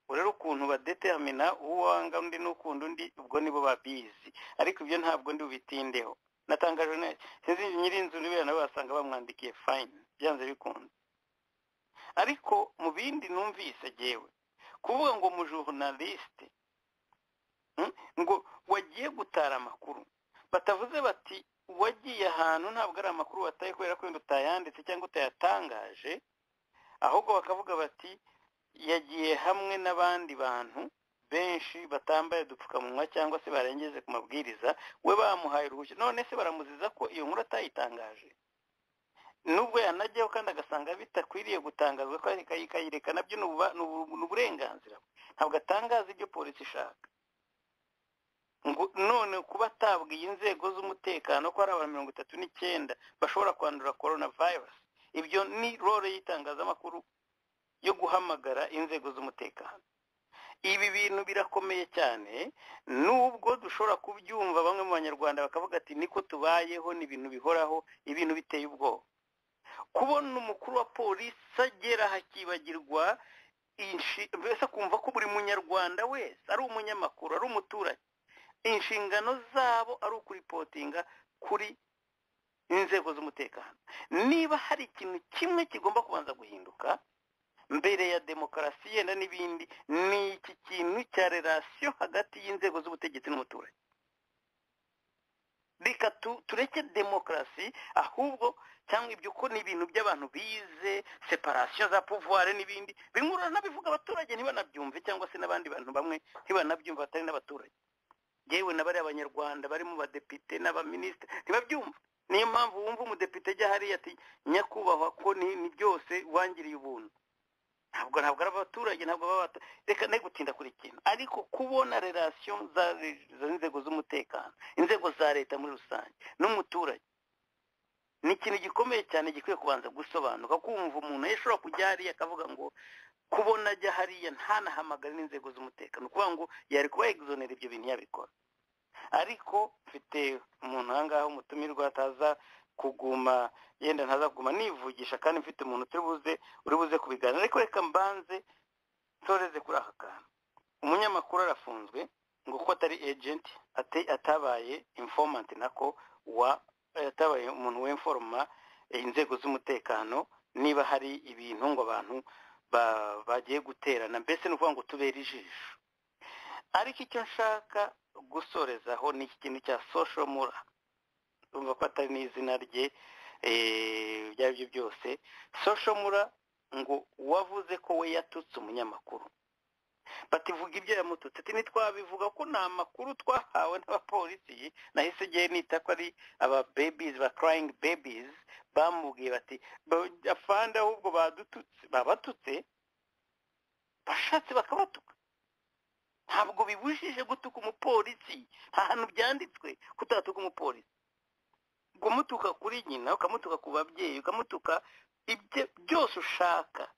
Rero ukuntu badetermina uwo wanga undi n'ukunda undi ubwo nibo babizi, ariko ibyo ntabwo ndi ubitindeho. Natangaje neza sinzi nyirinzu nibera nabo basanga bamwandikiye fine byanze bikunze. Ariko mu bindi numvise jewe kuvuga ngo mu journaliste ngo wagiye gutara amakuru, batavuze bati wagiye ahantu ntabwo ari amakuru wataye kubera ko utayanditse cyangwa utayatangaje, ahubwo bakavuga bati yagiye hamwe n'abandi bantu benshi batambaye udupfukamunwa cyangwa se barengeze ku mabwiriza, we bamuhaye uruhushya. None se baramuziza ko iyo nkuru atayitangaje, nubwo yanajyaho kandi agasanga bitakwiriye gutangazwa ko akayireka, nabyo ni uburenganzira. Ntabwo atangaza ibyo polisi ishaka. None kuba atabwiye inzego z'umutekano ko ari abantu 39 bashobora kwandura coronavirus, ibyo ni role y'itangazamakuru yo guhamagara inzego z'umutekano. Ibi bintu birakomeye cyane, nubwo dushobora kubyumva bamwe mu banyarwanda bakavuga ati niko tubayeho, ni ibintu bihoraho, ibintu biteye ubwoba. Kubona umukuru wa polisi agera hakibagirwa mbese kumva ko buri munyarwanda wese ari umunyamakuru, ari umuturage, inshingano zabo ari ukuripotinga kuri inzego z'umutekano. Niba hari ikintu kimwe kigomba kubanza guhinduka mbere ya demokarasi yenda n'ibindi, ni iki kintu cya relation hagati y'inzego z'ubutegetsi n'umuturage. Reka tureke demokarasi, ahubwo cyangwa ibyo ko ni ibintu by'abantu bize separation za pouvoir n'ibindi binkura nabivuga abaturage ntibanabyumve, cyangwa se n'abandi bantu bamwe ntibanabyumva batari n'abaturage. Yewe nabari abanyarwanda bari mu badepite n'abaministre ntibabyumva. Niyo mpamvu wumva umudepite ajya hariya ati nyakubahwa ko ni byose wangiriye ubuntu. Ntabwo ari abaturage, ntabwo baba reka ne gutinda kuri kintu. Ariko kubona relation za inzego z'umutekano, inzego za leta muri rusange n'umuturage, ni ikintu gikomeye cyane gikwiye kubanza gusobanuka, kumva umuntu yashobora kujya hariya akavuga ngo kubona ajya hariya ntanahamagare n'inzego z'umutekano, kuvuga ngo yari kuba yegizonera ibyo bintu yabikora. Ariko mfite umuntu aha ngaha umutumirwa ataza kuguma, yenda ntaza kuguma nivugisha, kandi mfite umuntu uri buze kubiganira. Ariko reka mbanze nsoreze kuri aka kantu. Umunyamakuru arafunzwe ngo kuko atari agent, atabaye informant, nako atabaye umuntu w'informa inzego z'umutekano niba hari ibintu ngo abantu bagiye guterana, mbese ni ukuvuga ngo tubere ijisho. Ariko icyo nshaka gusorezaho ni iki kintu cya social mura, urumva ko atari n'izina rye ibyo ari byo byose. Social mura ngo wavuze ko we yatutse umunyamakuru, bativuga ibyo yamututse. Ati ntitwabivuga ko nta makuru twahawe n'abapolisi, nahise igihe nita ko ari aba babies, ba crying babies, bamubwiye bati afande ahubwo babatutse, bashatse bakabatuka. Ntabwo bibujije gutuka umupolisi, nta hantu byanditswe kutatuka umupolisi. Kumutuka kuri nyina, ukamutuka ku babyeyi, ukamutuka ibyo byose ushaka,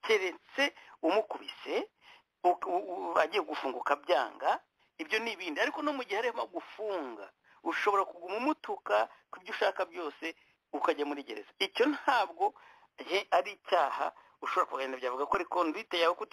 keretse umukubise agiye gufunguka byanga, ibyo ni ibindi. Ariko no mu gihe harimo gufunga, ushobora kuguma umutuka ku byo ushaka byose ukajya muri gereza. Icyo ntabwo ari icyaha ushobora kugenda byavuga ko ari conduite yawe ko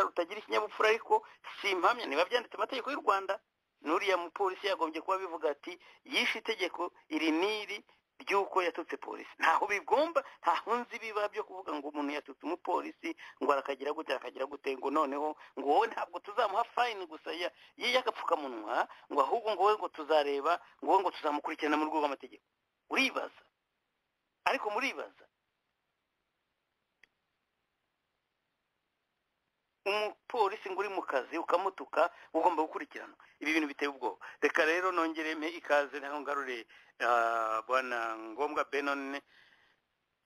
utagira ikinyabupfura, ariko simpamya niba byanditse amategeko y'u Rwanda. Nuriya mupolisi yagombye kuba bivuga ati yishe itegeko iri n'iri ry'uko yatutse polisi. Ntaho bigomba, ntaho nzi biba byo kuvuga ngo umuntu yatutse umupolisi ngo arakagira gute ngo noneho ngo wowe ntabwo tuzamuha fine gusa y'agapfukamunwa, ngo ahubwo ngo wowe ngo tuzareba, ngo wowe ngo tuzamukurikirana mu rwego rw'amategeko. Uribaza, ariko muribaza, umupolisi ngo uri mu kazi ukamutuka ugomba gukurikirana. Ibi bintu biteye ubwoba. Reka rero nongereme ikaze naho ngarure bwana Ngombwa Benon.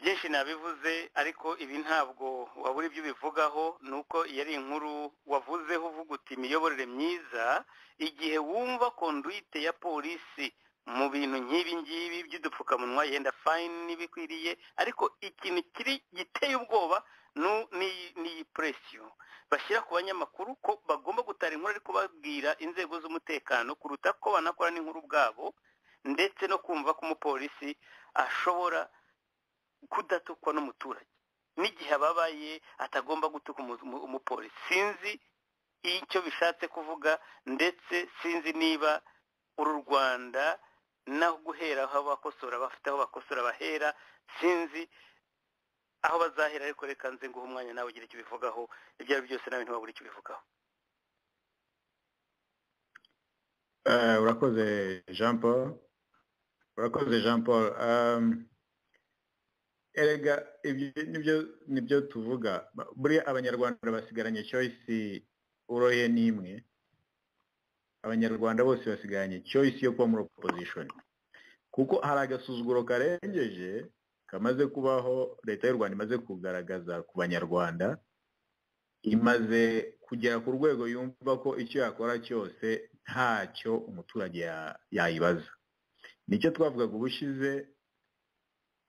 Byinshi nabivuze, ariko ibi ntabwo wabura ibyo bivugaho, nuko yari inkuru wavuzeho uvuga uti imiyoborere myiza. Igihe wumva conduite ya polisi mu bintu nk'ibi ngibi by'udupfukamunwa, yenda fine nibikwiriye, ariko ikintu giteye ubwoba ni pressure bashyira ku banyamakuru ko bagomba gutara inkuru ariko babwira inzego z'umutekano kuruta ko banakora n'inkuru bwabo, ndetse no kumva ko umupolisi ashobora kudatukwa n'umuturage n'igihe ababaye atagomba gutuka umupolisi. Sinzi icyo bishatse kuvuga, ndetse sinzi niba uru Rwanda naho guhera aho bakosora bafite aho bakosora bahera, sinzi aho bazahera. Ariko reka nze nguha umwanya nawe ugira icyo bivugaho. Ibyo ari byose nawe ntibabura icyo bivugaho. Urakoze Jean Paul. Erega nibyo tuvuga, buriya abanyarwanda basigaranye choice uroye n'imwe. Abanyarwanda bose basigaranye choice yo kuba muri opposition, kuko hari agasuzuguro karengeje kamaze kubaho leta y'u Rwanda imaze kugaragaza ku banyarwanda, imaze kugera ku rwego yumva ko icyo yakora cyose ntacyo umuturage yayibaza. Nicyo twavugaga ubushize,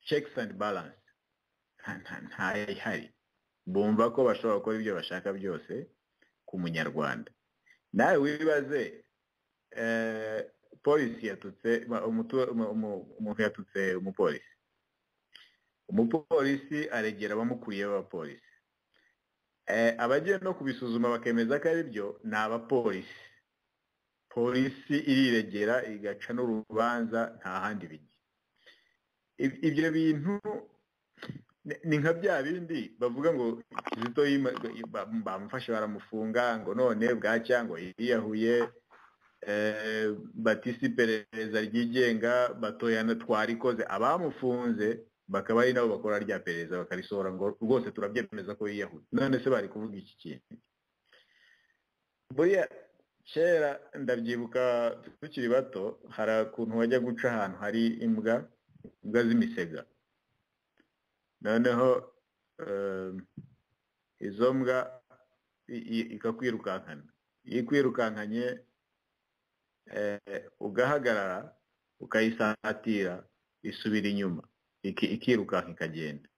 checks and balance ntayihari. Bumva ko bashobora gukora ibyo bashaka byose ku munyarwanda. Nawe wibaze, polisi yatutse umuntu yatutse umupolisi aregera abamukuriye b'abapolisi. Abagiye no kubisuzuma bakemeza ko ari byo ni abapolisi. Polisi iriregera igaca n'urubanza, nta handi bijya. Ibyo bintu ni nka bya bindi bavuga ngo Kizito bamufashe baramufunga, ngo none bwacya ngo yiyahuye, batisi iperereza ryigenga batoyana twarikoze, abamufunze bakaba ari nabo bakora rya perereza bakarisohora ngo rwose turabyemeza ko yiyahuye. None se bari kuvuga iki kintu? Buriya kera ndabyibuka tukiri bato, hari ukuntu wajya guca ahantu hari imbwa z'imisega, noneho izo mbwa ikakwirukankana. Iyo ikwirukankanye ugahagarara ukayisatira, isubira inyuma ikirukanka ikagenda.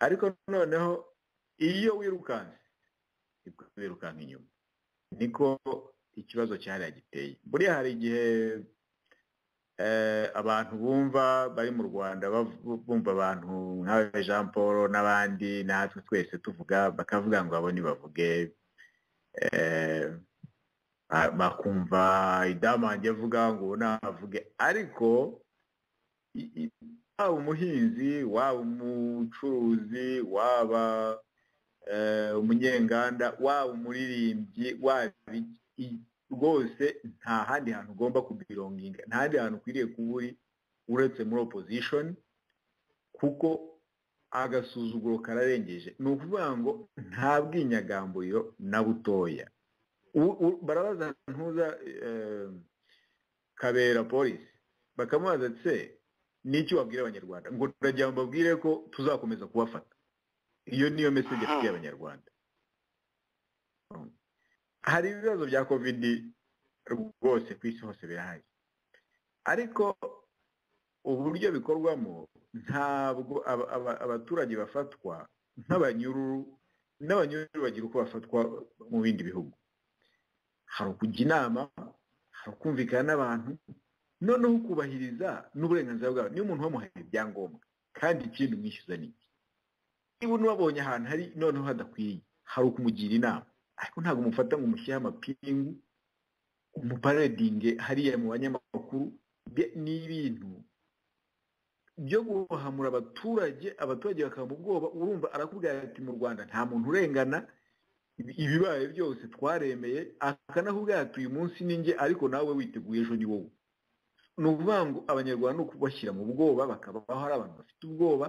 Ariko noneho iyo wirukanse wirukanka inyuma, niko ikibazo cyari giteye. Buriya hari igihe abantu bumva bari mu Rwanda bumva abantu nka Jean Paul n'abandi natwe twese tuvuga bakavuga ngo abo nibavuge, bakumva idamange avuga ngo navuge. Ariko waba umuhinzi, waba umucuruzi, waba umunyenganda, waba umuririmbyi, waba rwose nta handi hantu ugomba kubironginga, nta handi hantu ukwiriye kuba uri uretse muri opposition, kuko agasuzuguro kararengeje. Ni ukuvuga ngo nta bwinyagamburiro na butoya. Barabaza ntuza Kabera polisi bakamubaza se n'icyo wabwira abanyarwanda, ngo ndagira ngo mbabwire ko tuzakomeza kubafata. Iyo niyo message afitiye abanyarwanda. Hari ibibazo bya covid rwose ku isi hose birahari, ariko uburyo bikorwamo ntabwo abaturage bafatwa nk'abanyururu, n'abanyururu bagira uko bafatwa mu bindi bihugu. Hari ukujya inama, hari ukumvikana n'abantu, noneho kubahiriza n'uburenganzira bwabo. Niyo umuntu wamuhaye ibyangombwa kandi ikindi umwishyuza n'iki, niba unabonye ahantu hari noneho hadakwiye, hari ukumugira inama, ariko ntabwo umufata ngo umushyire amapingu, umuparedinge hariya mu banyamakuru. Ni ibintu byo guhamura abaturage bakaba mu bwoba. Urumva arakubwira ati mu Rwanda nta muntu urengana, ibibaye byose twaremeye, akanakubwira ati uyu munsi ni njye, ariko nawe witeguye ejo ni wowe. Ni ukuvuga ngo abanyarwanda ni ukubashyira mu bwoba, bakabaho hari abantu bafite ubwoba.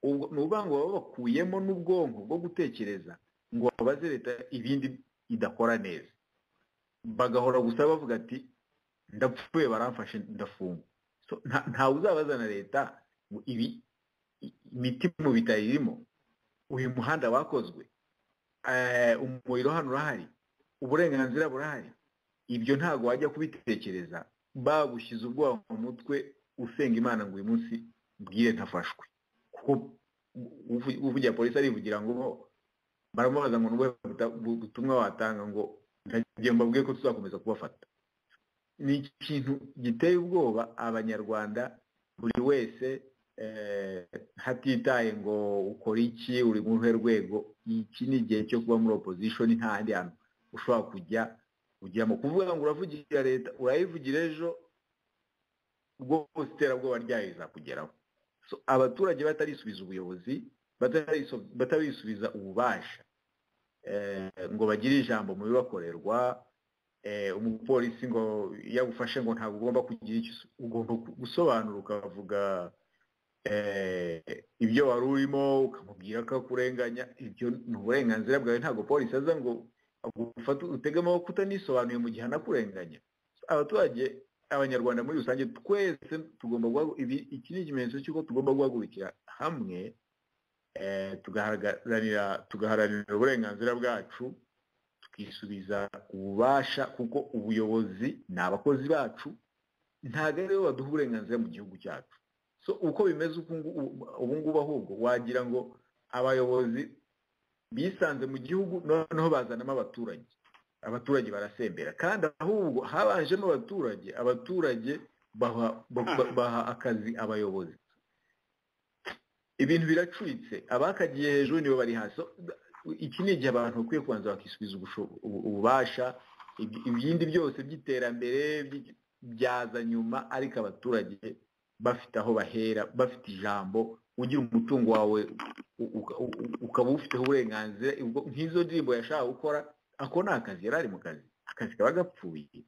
Ni ukuvuga ngo baba bakuyemo n'ubwonko bwo gutekereza ngo babaze leta ibindi idakora neza, bagahora gusa bavuga ati ndapfuye baramfashe ndafungwa. Ntawe uzabazana leta ngo ibi imiti mu bitaro irimo, uyu muhanda wakozwe, umuriro hano urahari, uburenganzira burahari. Ibyo ntabwo wajya kubitekereza bagushyize ubwoba mu mutwe usenga Imana ngo uyu munsi bwire ntafashwe. Kuko uvugira polisi arivugira ngo baramubaza ngo n'ubwo butumwa watanga ngo ndagiye mbabwiye ko tuzakomeza kubafata. Ni ikintu giteye ubwoba abanyarwanda, buri wese hatitaye ngo ukora iki, uri mu rwego. Iki ni igihe cyo kuba muri opposition, nta handi hantu ushobora kujyamo kuvuga ngo uravugira leta, urayivugira ejo rwose iterabwoba ryayo rizakugeraho. Abaturage batarisubiza ubuyobozi, batarisubiza ububasha ngo bagire ijambo mu bibakorerwa. Umupolisi ngo yagufashe ngo ntabwo ugomba kugira icyo, ugomba gusobanura ukavuga ibyo wari urimo, ukamubwira ko akurenganya. Ibyo ni uburenganzira bwawe, ntabwo polisi aza ngo agufate utege amaboko utanisobanuye mu gihe anakurenganya. Abaturage, abanyarwanda muri rusange, twese tugomba iki ni ikimenyetso cy'uko tugomba guhagurukira hamwe, tugaharanira uburenganzira bwacu, tukisubiza ububasha, kuko ubuyobozi ni abakozi bacu, ntabwo aribo baduha uburenganzira mu gihugu cyacu. Uko bimeze ubu ngubu, ahubwo wagira ngo abayobozi bisanze mu gihugu noneho bazanamo abaturage barasembera, kandi ahubwo habanjemo abaturage baha akazi abayobozi. Ibintu biracuritse, abakagiye hejuru nibo bari hasi. Iki ni igihe abantu bakwiye kubanza bakisubiza ububasha, ibindi byose by'iterambere byaza nyuma, ariko abaturage bafite aho bahera, bafite ijambo. Ugira umutungo wawe ukaba ufiteho uburenganzira. Nk'izo ndirimbo yashaka gukora, ako ni akazi, yari ari mu kazi, akazi kaba gapfuye.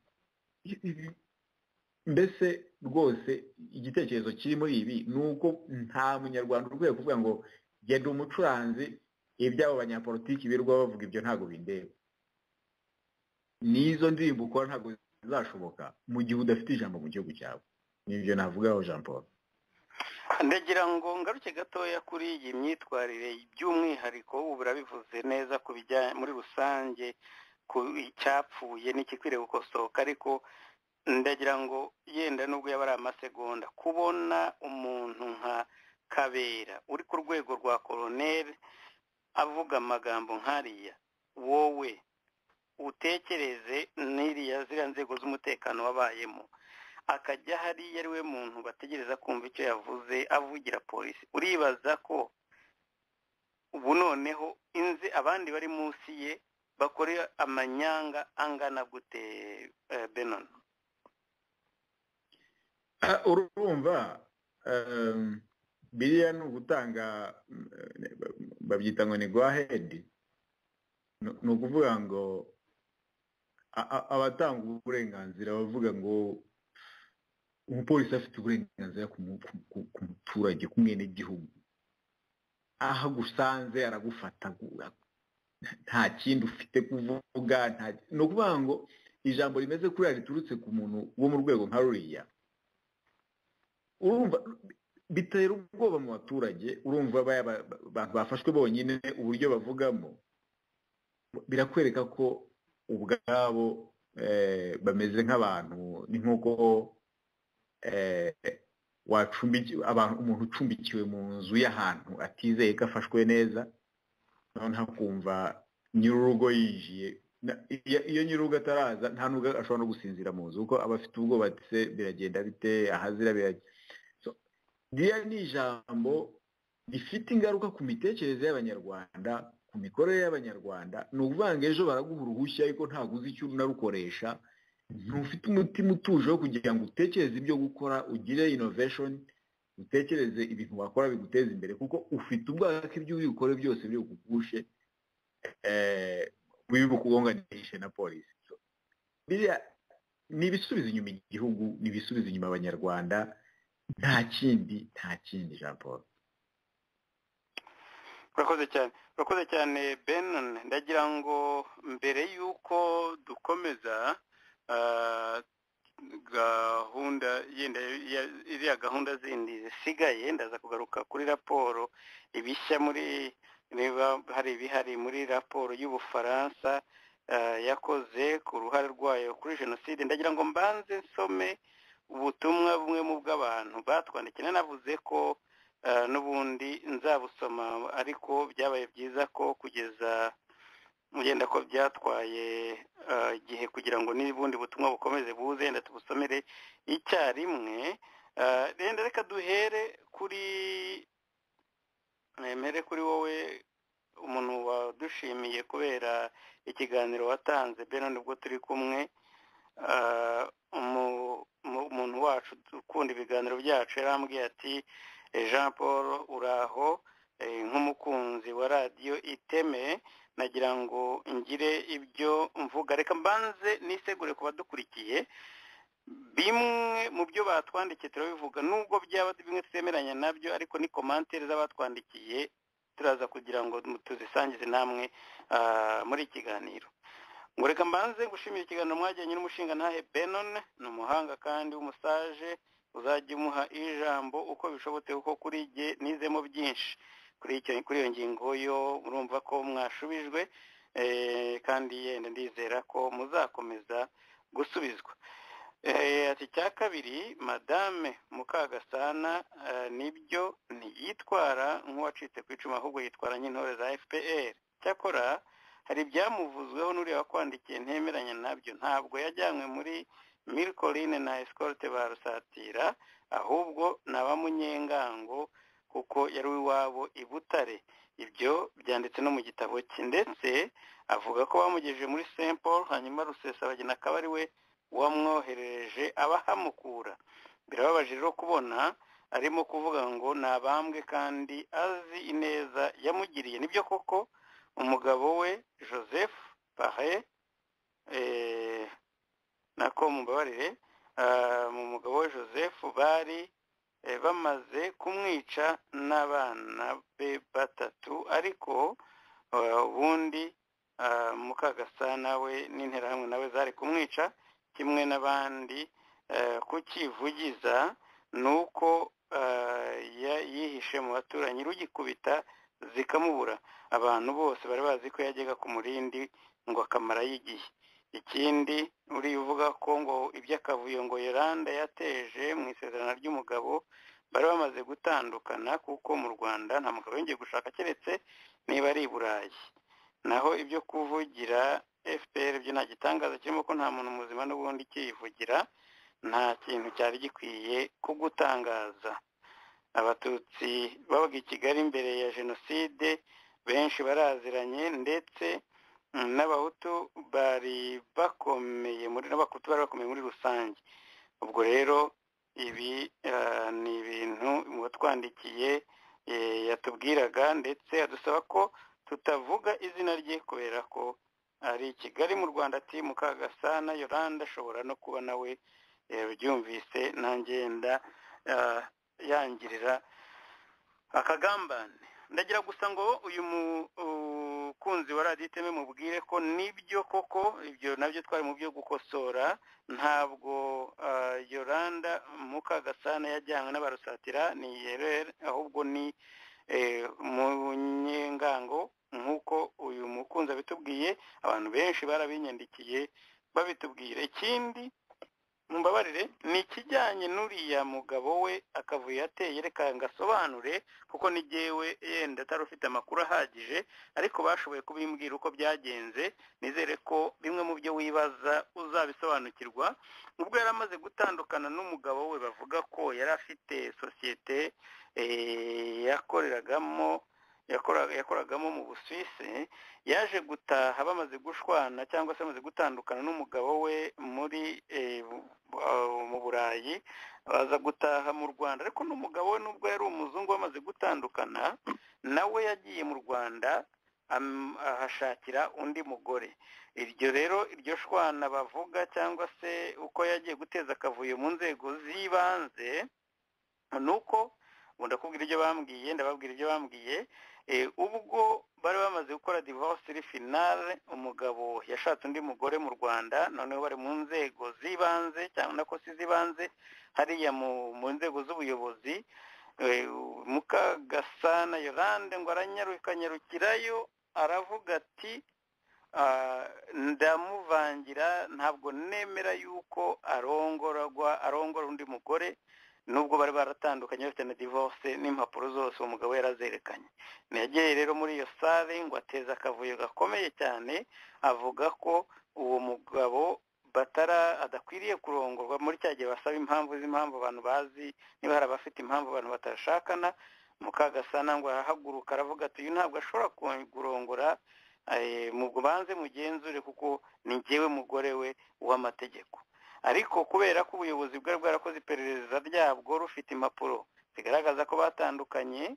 Mbese rwose igitekerezo kiri muri ibi ni uko nta munyarwanda ukwiye kuvuga ngo genda umucuranzi, iby'abo banyapolitiki birirwa bavuga ibyo ntabwo bindeba. N'izo ndirimbo ukora ntabwo zizashoboka mu gihe udafite ijambo mu gihugu cyawe. Nibyo navugaho Jean Paul. Ndagira ngo ngaruke gatoya kuri iyi myitwarire by'umwihariko. Ubu birabivuze neza ku bijyanye muri rusange ku icyapfuye n'ikikwiriye gukosoka, ariko ndagira ngo yenda nubwo yaba ari amasegonda kubona umuntu nka Kabera uri ku rwego rwa koroneri avuga amagambo nk'ariya, wowe utekereze n'iriya ziriya nzego z'umutekano wabayemo, akajya hariya ari we muntu bategereza kumva icyo yavuze avugira polisi, uribaza ko ubu noneho abandi bari munsi ye bakora amanyanga angana gute? Benon, urumva biriya ni ugutanga, babyita ngo ni go ahead, ni ukuvuga ngo abatanga uburenganzira bavuga ngo umupolisi afite uburenganzira ku muturage, ku mwenegihugu, aho agusanze aragufata, nta kindi ufite kuvuga. Ni ukuvuga ngo ijambo rimeze kuriya riturutse ku muntu wo mu rwego nka ruriya, urumva bitera ubwoba mu baturage. Urumva abantu bafashwe bonyine uburyo bavugamo birakwereka ko ubwabo bameze nk'abantu, ni nk'uko umuntu ucumbikiwe mu nzu y'ahantu atizeye ko afashwe neza, noneho akumva nyir'urugo yinjiye. Iyo nyir'urugo ataraza nta nubwo ashobora no gusinzira mu nzu kuko aba afite ubwoba, se biragenda bite, ahazira ririya ni ijambo rifite ingaruka ku mitekerereze y'abanyarwanda, ku mikorere y'abanyarwanda. Ni ukuvuga ngo ejo baraguha uruhushya ariko ntabwo uzi icyo unarukoresha, ntufite umutima utuje wo kugira ngo utekereze ibyo gukora, ugire innovation, utekereze ibintu wakora biguteza imbere, kuko ufite ubwoba ko ibyo ubikore byose biri bukugushe, biri bukugonganishe na polisi. Biriya ni ibisubiza inyuma igihugu, ni ibisubiza inyuma abanyarwanda, nta kindi Jean Paul. urakoze cyane Benon. ndagira ngo mbere y'uko dukomeza gahunda yenda iriya gahunda zindi zisigaye, ndaza kugaruka kuri raporo ibishya muri, niba hari ibihari muri raporo y'Ubufaransa yakoze ku ruhare rwayo kuri jenoside. ndagira ngo mbanze nsome ubutumwa bumwe mu bw'abantu batwandikiye. navuze ko n'ubundi nzabusoma, ariko byabaye byiza ko kugeza mugenda ko byatwaye igihe kugira ngo n'ubundi butumwa bukomeze buze, yenda tubusomere icyarimwe. Reka duhere kuri wowe, umuntu wadushimiye kubera ikiganiro watanze Benon, nibwo turi kumwe. Umuntu wacu ukunda ibiganiro byacu yarambwiye ati Jean Paul uraho, nk'umukunzi wa radiyo Iteme nagira ngo ngire ibyo mvuga. Reka mbanze nisegure ku badukurikiye, bimwe mu byo batwandikiye turabivuga, nubwo byaba bimwe twemeranya nabyo, ariko ni komantere z'abatwandikiye turaza kugira ngo tuzisangize namwe muri ikiganiro. ngo reka mbanze gushimira ikiganiro mwajyanye n'umushinga ntahe Benon, ni umuhanga kandi w'umusaje, uzajya umuha ijambo uko bishobotse, kuko kuri jye nizemo byinshi kuri iyo ngingo yo murumva ko mwashubijwe, kandi yenda ndizera ko muzakomeza gusubizwa. Ati cya kabiri, Madame Mukagasana nibyo ntiyitwara nk'uwacitse ku icumu, ahubwo yitwara nk'intore za FPR. cyakora hari ibyamuvuzweho n'uriya wakwandikiye ntemeranya nabyo. ntabwo yajyanywe muri Milcoline na Escorte ba Rusatira, ahubwo n'abamunyengango kuko yari iwabo i Butare. ibyo byanditse no mu gitabo cye, ndetse avuga ko bamugejeje muri Saint Paul, hanyuma Rusesabagina akaba ari we wamwoherereje abahamukura. birababaje rero kubona arimo kuvuga ngo nabambwe kandi azi ineza yamugiriye. nibyo koko umugabo we Joseph Pahe nako mumbabarire, mu mugabo we Joseph bari bamaze kumwica n'abana be batatu, ariko ubundi Mukagasana we n'interahamwe nawe zari kumwica kimwe n'abandi. kukivugiza nuko yihishe mu baturanyi, rugikubita zikamubura. abantu bose bari bazi ko yajyaga ku murindi ngo akamara y'igihe. ikindi uriya uvuga ko ngo iby'akavuyo ngo Yolanda yateje mu isezerano ry'umugabo bari bamaze gutandukana kuko mu Rwanda nta mugabo yongeye gushaka keretse niba ari i Burayi. Naho ibyo kuvugira FPR byo nta gitangaza kirimo ko nta muntu muzima n'ubundi kiyivugira, nta kintu cyari gikwiye kugutangaza. Abatutsi babaga i Kigali mbere ya jenoside benshi baraziranye, ndetse n'abahutu bari bakomeye n'abakutu bari bakomeye muri rusange. Ubwo rero ibi ni ibintu watwandikiye yatubwiraga, ndetse adusaba ko tutavuga izina rye kubera ko ari i Kigali mu Rwanda. Ati Mukagasana Yolanda ashobora no kuba nawe byumvise ntangenda yangirira akagambane. Ndagira gusa ngo uyu mukunzi wa radiyo iteme mubwire ko nibyo koko ibyo nabyo twari mu byo gukosora. Ntabwo Yolanda Mukagasana yajyanywe n'abarusatira ni Yerere, ahubwo ni Munyengango nk'uko uyu mukunzi abitubwiye. Abantu benshi barabinyandikiye babitubwira. Ikindi mumbabarire ni ikijyanye n'uriya mugabo we akavuyo yateye, reka ngasobanure kuko ni jyewe yenda atari ufite amakuru ahagije, ariko bashoboye kubimbwira uko byagenze. Nizere ko bimwe mu byo wibaza uzabisobanukirwa. Ubwo yari amaze gutandukana n'umugabo we, bavuga ko yari afite sosiyete yakoragamo mu Busuwisi, yaje gutaha bamaze gushwana cyangwa se bamaze gutandukana n'umugabo we muri mu Burayi, baza gutaha mu Rwanda. Ariko n'umugabo we nubwo yari umuzungu bamaze gutandukana, nawe yagiye mu Rwanda ahashakira undi mugore. Iryo rero iryo shwana bavuga cyangwa se uko yagiye guteza akavuyo mu nzego z'ibanze, nuko ndakubwira ibyo bambwiye, ndababwira ibyo bambwiye. Ubwo bari bamaze gukora divorce iri finale, umugabo yashatse undi mugore mu Rwanda, noneho bari mu nzego z'ibanze cyangwa nako si z'ibanze, hariya mu nzego z'ubuyobozi. Mukagasana Yolande ngo aranyarukirayo, aravuga ati ndamuvangira, ntabwo nemera yuko arongora undi mugore, nubwo bari baratandukanye bafite na divorce n'impapuro zose uwo mugabo yarazerekanye. Yagiye rero muri iyo sale ngo ateza akavuyo gakomeye cyane, avuga ko uwo mugabo adakwiriye kurongorwa. Muri cya gihe basaba impamvu abantu bazi, niba hari abafite impamvu abantu batashakana. Mukagasana ngo arahaguruka aravuga ati uyu ntabwo ashobora kurongora, mubwo banze mugenzure kuko ni jyewe mugore we w'amategeko. Ariko kubera ko ubuyobozi bwari bwarakoze iperereza ryabwo rufite impapuro zigaragaza ko batandukanye,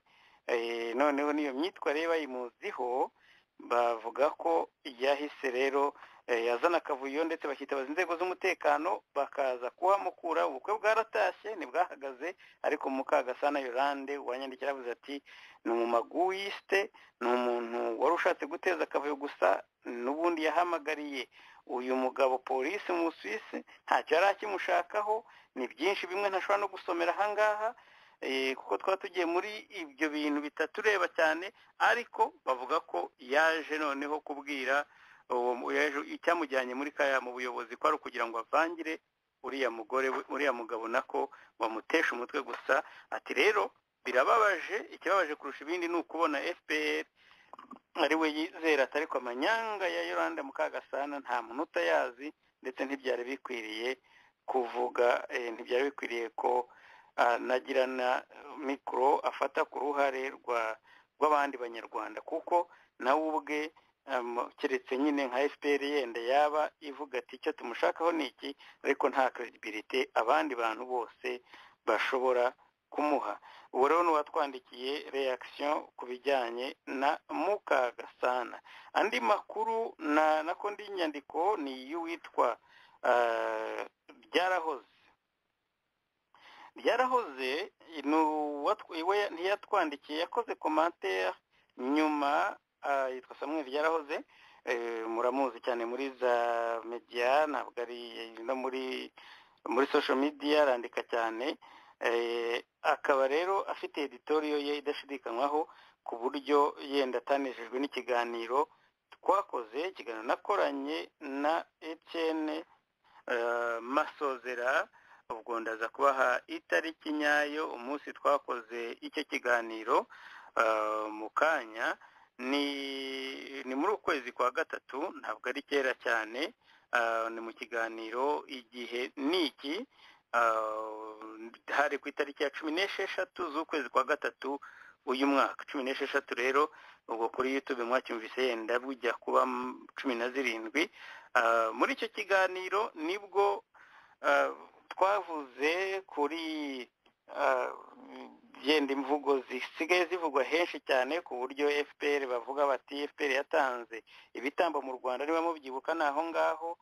noneho niyo myitwarire bayimuziho, bavuga ko yahise rero yazana akavuyo, ndetse bakitabaza inzego z'umutekano bakaza kuhamukura. Ubukwe bwaratashye ntibwahagaze, ariko Mukagasana Yolande wanyandikira avuze ati ni umumaguwiste, ni umuntu wari ushatse guteza akavuyo gusa, n'ubundi yahamagariye uyu mugabo polisi mu Busuwisi, ntacyo yari akimushakaho. Ni byinshi bimwe ntashobora no gusomera ahangaha kuko twaba tugiye muri ibyo bintu bitatureba cyane, ariko bavuga ko yaje noneho kubwira icyamujyanye muri mu buyobozi ko ari ukugira ngo avangire uriya mugabo nako bamutesha umutwe gusa. Ati rero birababaje, ikibabaje kurusha ibindi ni ukubona FPR ari we yizera, ariko amanyanga ya Yolanda Mukagasana nta muntu utayazi, ndetse ntibyari bikwiriye kuvuga, ntibyari bikwiriye ko nagirana mikoro afata ku ruhare rw'abandi banyarwanda, kuko nawe ubwe keretse nyine nka FPR yenda yaba ivuga ati icyo tumushakaho ni iki, ariko nta credibility abandi bantu bose bashobora kumuha. Ubu rero n'uwatwandikiye reaction ku bijyanye na Mukagasana. Andi makuru nako ndi nyandiko ni y'uwitwa Byarahoze ntiyatwandikiye, yakoze commentaire nyuma, yitwa Samuel Byarahoze, muramuzi cyane muri za media, ntabwo ari no muri social media, arandika cyane. Akaba rero afite editoriyo ye idashidikanywaho, ku buryo yenda atanejejwe n'ikiganiro twakoze ikiganiro nakoranye na Etienne Masozera, ubwo ndaza kubaha itariki nyayo umunsi twakoze icyo kiganiro mu kanya. Ni muri ukwezi kwa gatatu, ntabwo ari kera cyane. Ni mu kiganiro igihe niki, hari ku itariki ya 16 z'ukwezi kwa gatatu uyu mwaka. 16 rero ubwo kuri YouTube mwacyumvise yenda bujya kuba 17. Muri icyo kiganiro nibwo twavuze kuri genda imvugo zisigaye zivugwa henshi cyane ku buryo FPR bavuga bati FPR yatanze ibitambo mu Rwanda. Niba mubyibuka naho ngaho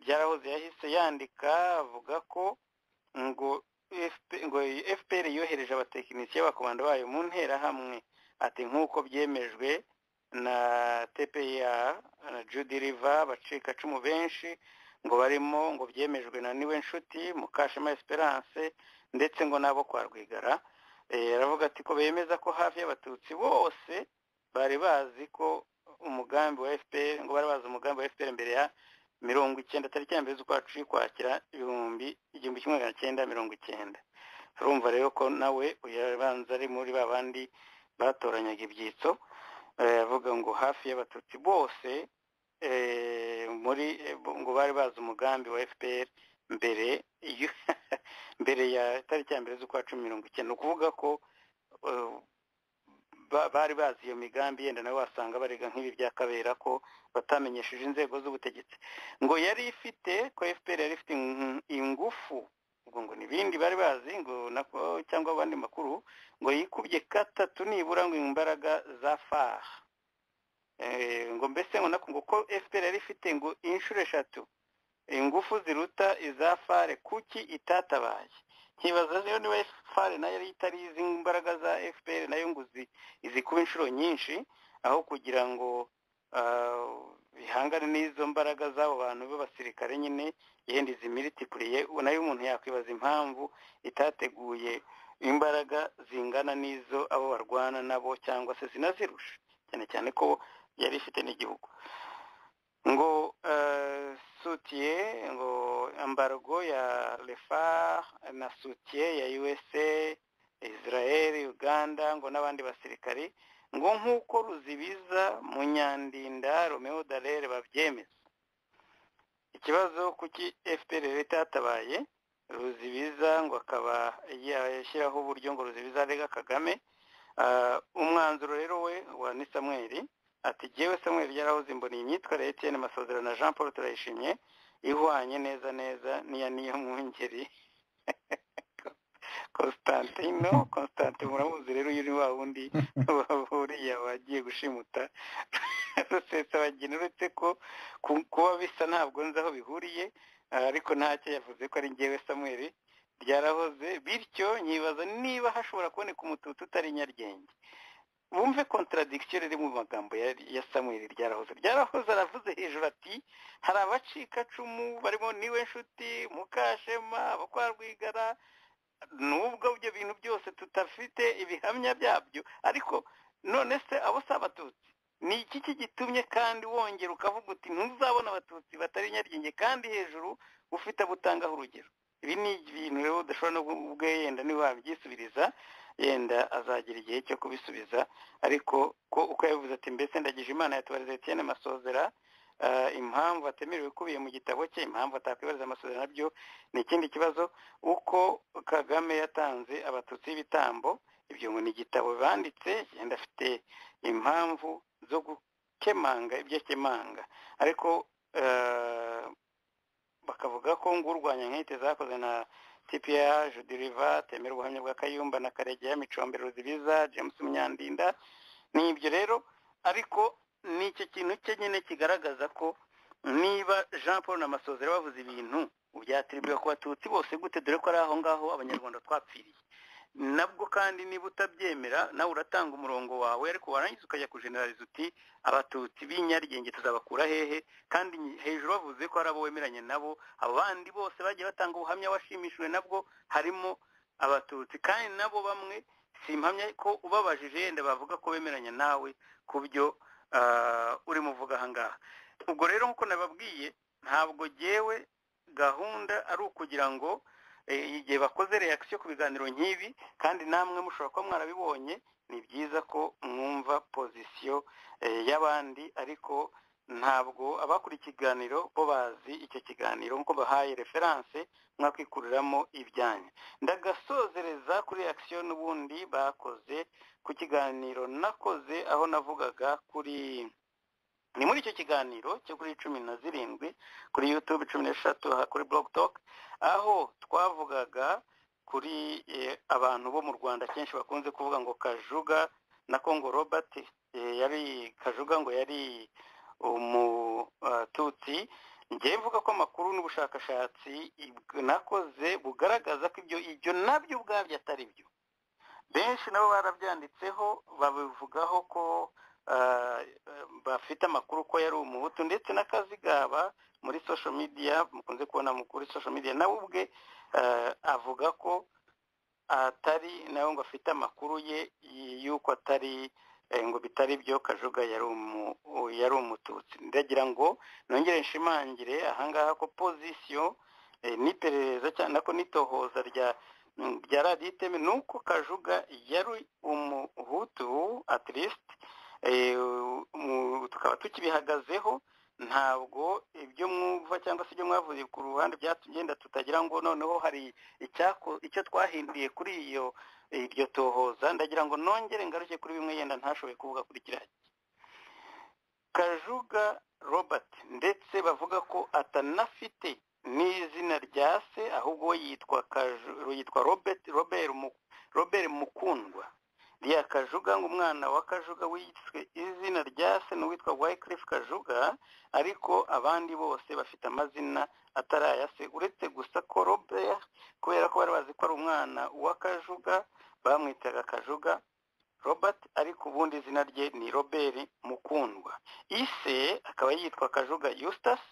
byarahoze yahise yandika avuga ko ngo FPR yohereje abatekinisiye b'abakomando bayo mu ntera hamwe, ati nk'uko byemejwe na TPA na Judy River bacika cumu benshi ngo barimo, ngo byemejwe na Niwenshuti Mukashema Esperance ndetse ngo nabo kwa Rwigara. Aravuga ati ko bemeza ko hafi y'abatutsi bose bari bazi ko umugambi wa FPR, ngo bari bazi umugambi wa FPR mbere ya 90 tariki ya mbere z'ukwacumi kwakira 1990. Urumva rero ko nawe uyabanza ari muri babandi batoranyaga ibyitso. Avuga ngo hafi y'abatutsi bose ngo bari bazi umugambi wa FPR mbere ya tariki ya mbere z'ukwacumi 90. Ukuvuga ko bari bazi iyo migambi, yenda nawe wasanga barega nk'ibi bya Kabera ko batamenyesheje inzego z'ubutegetsi. Ngo yari ifite ko FPR yari ifite ingufu, ngo nibindi bari bazi ngo nako cyangwa abandi makuru, ngo yikubye gatatu nibura ngo imbaraga za FAR. Ngo mbese ngo nako ngo ko FPR yari ifite ngo inshuro 3 ingufu ziruta iza FAR, kuki itatabaye? Nkibaza rero niba FAR nayo yari itari izi imbaraga za FPR nayo ngo izikuba inshuro nyinshi, aho kugira ngo bihangane n'izo mbaraga z'abo bantu b'abasirikare nyine yenda izimilitipuriye. Nayo umuntu yakwibaza impamvu itateguye imbaraga zingana n'izo abo barwana nabo cyangwa se zinazirusha, cyane cyane ko yari ifite n'igihugu. Ngo soutien, ngo embargo ya LEFAR na soutien ya USA, Israel, Uganda, ngo n'abandi basirikari, ngo nk'uko Ruzibiza, Munyandinda, Romeo Dallaire babyemeza. Ikibazo kuki FPR leta yatabaye Ruzibiza, ngo akaba yashyiraho uburyo ngo Ruzibiza arega Kagame. Umwanzuro rero we wa ni Samuel ati jewe Samuel yarahoze mbona imyitwarire ya Etienne Masozera na Jean Paul Turayishimye ihwanye neza niyo mwungeri Constantine muramuzi rero yuri wa wundi bahuriye wagiye gushimuta Rusesabagina, uretse ko kuba bisa ntabwo nzi aho bihuriye, ariko ntacyo yavuze ko ari njyewe Samuel byarahoze. Bityo nyibaza niba hashobora kuboneka umututu utari Nyaryenge. Bumve contradiction iri mu magambo ya Samuel. Ryarahoze aravuze hejuru ati hari abacika cumu barimo Niwenshuti Mukashema abakwa Rwigara, nubwo ibyo bintu byose tutafite ibihamya byabyo, ariko none se abo sabatutsi ni iki gitumye kandi wongera ukavuga uti ntuzabona abatutsi batari Nyaryenge kandi hejuru ufite abutangaho urugero? Ibi ni ibintu rero udashobora no ubwe yenda niba wabyisubiriza, yenda azagira igihe cyo kubisubiza. Ariko ko uko yavuze ati mbese ndagije Imana yatubariza Etienne Masozera impamvu atemerewe kubiye mu gitabo cye, impamvu atakwibariza Masozera nabyo ni ikindi kibazo. Uko Kagame yatanze abatutsi ibitambo, ibyo ngo ni igitabo banditse, yenda afite impamvu zo gukemanga ibyo kemanga, ariko bakavuga ko ngurwanya nk'ite zakoze na TPA, Judy River, temera ubuhamya bwa Kayumba na Karegeya, Micombero, Ruzibiza, James Munyandinda. Ni ibyo rero, ariko ni icyo kintu cye nyine kigaragaza ko niba Jean Paul na Masozera bavuze ibintu byatiriwe ku batutsi bose gute, dore ko ari aho ngaho abanyarwanda twapfiriye. Nabwo kandi niba utabyemera nawe uratanga umurongo wawe, ariko warangiza ukajya kujeneraliza uti abatutsi b'Inyaryenge tuzabakura hehe, kandi hejuru bavuze ko ari abo wemeranye nabo. Abandi bose bagiye batanga ubuhamya washimishijwe nabwo harimo abatutsi, kandi nabo bamwe simpamya ko ubabajije yenda bavuga ko bemeranya nawe ku byo urimo uvuga ahangaha. Ubwo rero nk'uko nababwiye ntabwo jyewe gahunda ari ukugira ngo igihe bakoze reaction ku biganiro nk'ibi kandi namwe mushobora kuba mwarabibonye, ni byiza ko mwumva pozisiyo y'abandi, ariko ntabwo abakora ikiganiro bo bazi icyo kiganiro nk'uko bahaye referanse mwakikuriramo ibyanyu. Ndagasozereza kuri reaction n'ubundi bakoze ku kiganiro nakoze aho navugaga ni muri icyo kiganiro cyo kuri 17 kuri YouTube, 16 kuri Blog Talk, aho twavugaga kuri abantu bo mu Rwanda kenshi bakunze kuvuga ngo Kajuga na Kongo Robert yari Kajuga ngo yari umututsi. Ngiye mvuga ko amakuru n'ubushakashatsi nakoze bugaragaza ko ibyo nabyo ubwabyo atari byo. Benshi nabo barabyanditseho babivugaho ko bafite amakuru ko yari umuhutu, ndetse n'Akazigaba muri social media mukunze kubona kuri social media nawe ubwe avuga ko atari nawe ngo afite amakuru ye yuko atari ngo bitari byo Kajuga yari umututsi. Ndagira ngo nongere nshimangire ahangaha ko position n'iperereza cyane ko nitohoza rya Radio Iteme nuko Kajuga yari umuhutu at least, tukaba tukibihagazeho. Ntabwo ibyo mwumva cyangwa se ibyo mwavuze ku ruhande byatugenda tutagira ngo noneho hari icyo twahinduye kuri iryo tohoza. Ndagira ngo nongere ngaruke kuri bimwe yenda ntashoboye kuvuga kuri kiriya Kajuga Robert, ndetse bavuga ko atanafite n'izina rya se, ahubwo yitwa Robert Mukundwa. Ria Kajuga ngo umwana wa Kajuga witwe izina rya se n'uwitwa Wycliffe Kajuga, ariko abandi bose bafite amazina ataraya se, uretse gusa ko Robert kubera ko bari bazi ko ari umwana wa Kajuga bamwitaga Kajuga Robert, ariko ubundi izina rye ni Robert Mukundwa. Ise akaba yitwa Kajuga Eustace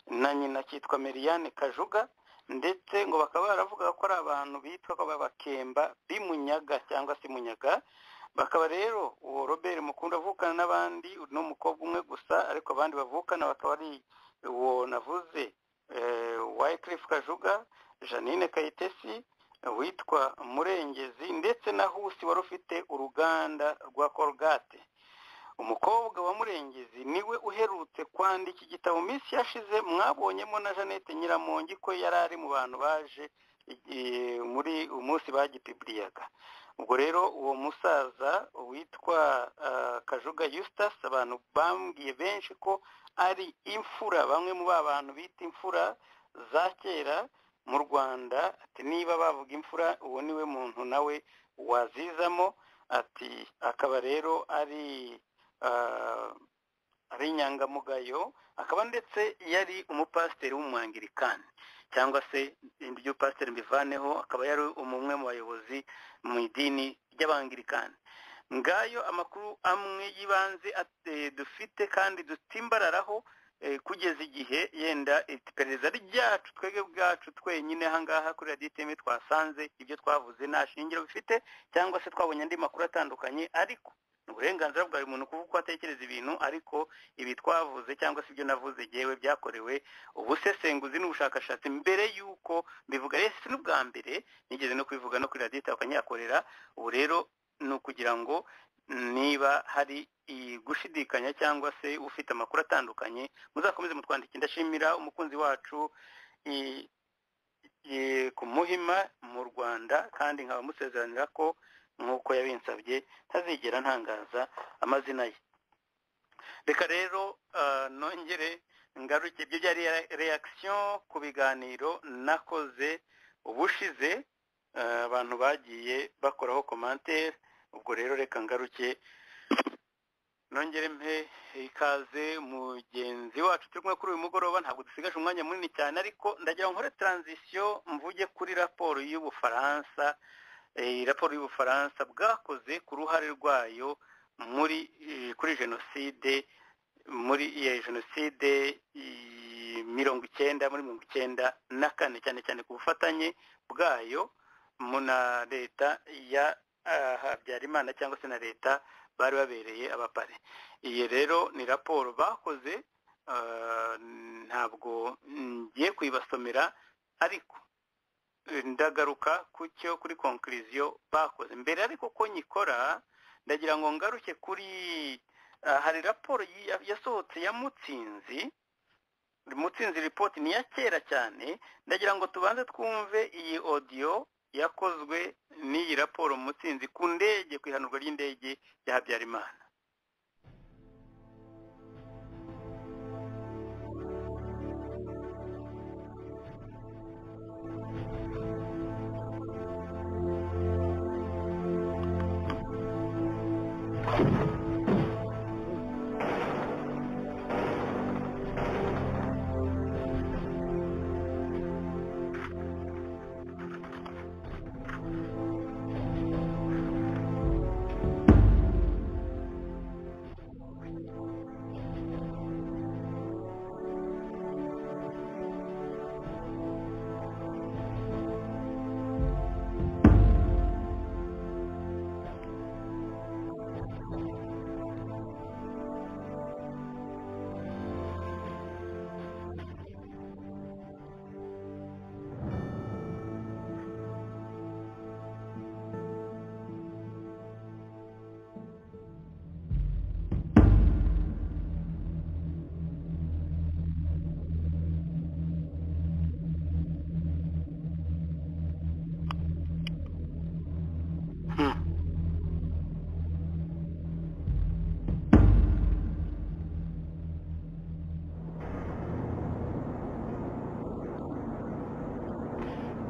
na nyina kitwa Meriane Kajuga, ndetse ngo bakaba baravuga ko ari abantu bitwa ko babakemba bimunyaga cyangwa se munyaga. Bakaba rero uwo Robert Mukundwa avukana n'abandi n'umukobwa umwe gusa, ariko abandi bavukana bakaba ari uwo navuze Wycliffe Kajuga, Janine Kayitesi witwa Murengezi, ndetse na Husi wari ufite uruganda rwa Colgate. Umukobwa wa Murengezi niwe uherutse kwandika igitabo minsi yashize mwabonyemo na Jeannette Nyiramongi ko yari ari mu bantu baje muri umunsi bagipibriyaga. Ubwo rero uwo musaza witwa Kajuga Eustace abantu bambwiye benshi ko ari imfura, bamwe mu bantu bita imfura za kera mu Rwanda. Ati niba bavuga imfura uwo niwe muntu nawe wazizamo. Ati akaba rero ari inyangamugayo, akaba ndetse yari umupasiteri w'umwangirikani, cyangwa se iryo pasiteri mbivaneho, akaba yari umwe mu bayobozi mu idini ry'abangirikani. Ngayo amakuru amwe y'ibanze dufite kandi dutimbararaho kugeza igihe yenda iperereza ryacu twebwe bwacu twenyine ahangaha kuri Radio Iteme twasanze ibyo twavuze nta shingiro bifite, cyangwa se twabonye andi makuru atandukanye, ariko uburenganzira bwa buri muntu kuvuga ko atekereza ibintu, ariko ibi twavuze cyangwa se ibyo navuze jewe byakorewe ubusesenguzi n'ubushakashatsi mbere yuko mbivuga. Rero si n'ubwa mbere nigeze no kubivuga no kuri Radio Iteme akanyakorera. Ubu rero ni ukugira ngo niba hari gushidikanya cyangwa se ufite amakuru atandukanye muzakomeze mutwandike. Ndashimira umukunzi wacu ku Muhima mu Rwanda, kandi nkaba musezeranira ko nk'uko yabinsabye ntazigera ntangaza amazina ye. Reka rero nongere ngaruke, ibyo byari reaction ku biganiro nakoze ubushize, abantu bagiye bakoraho commentaire. Ubwo rero reka ngaruke nongere mpe ikaze mugenzi wacu turi kumwe kuri uyu mugoroba. Ntabwo dusigaje umwanya munini cyane, ariko ndagira nkore transition mvuge kuri raporo y'Ubufaransa. Raporo y'Ubufaransa bwakoze ku ruhare rwayo kuri jenoside, muri jenoside 1994, cyane cyane ku bufatanye bwayo na leta ya Habyarimana cyangwa se na leta bari babereye abapare. Iyi rero ni raporo bakoze, ntabwo ngiye kuyibasomera ariko ndagaruka kuri conclusion bakoze mbere, ariko ko nyikora ndagira ngo ngaruke kuri hari raporo yasohotse ya Mutsinzi report ni ya kera cyane. Ndagira ngo tubanze twumve iyi audio yakozwe n'iyi raporo Mutsinzi ku ndege, ku ihanurwa ry'indege ya Habyarimana.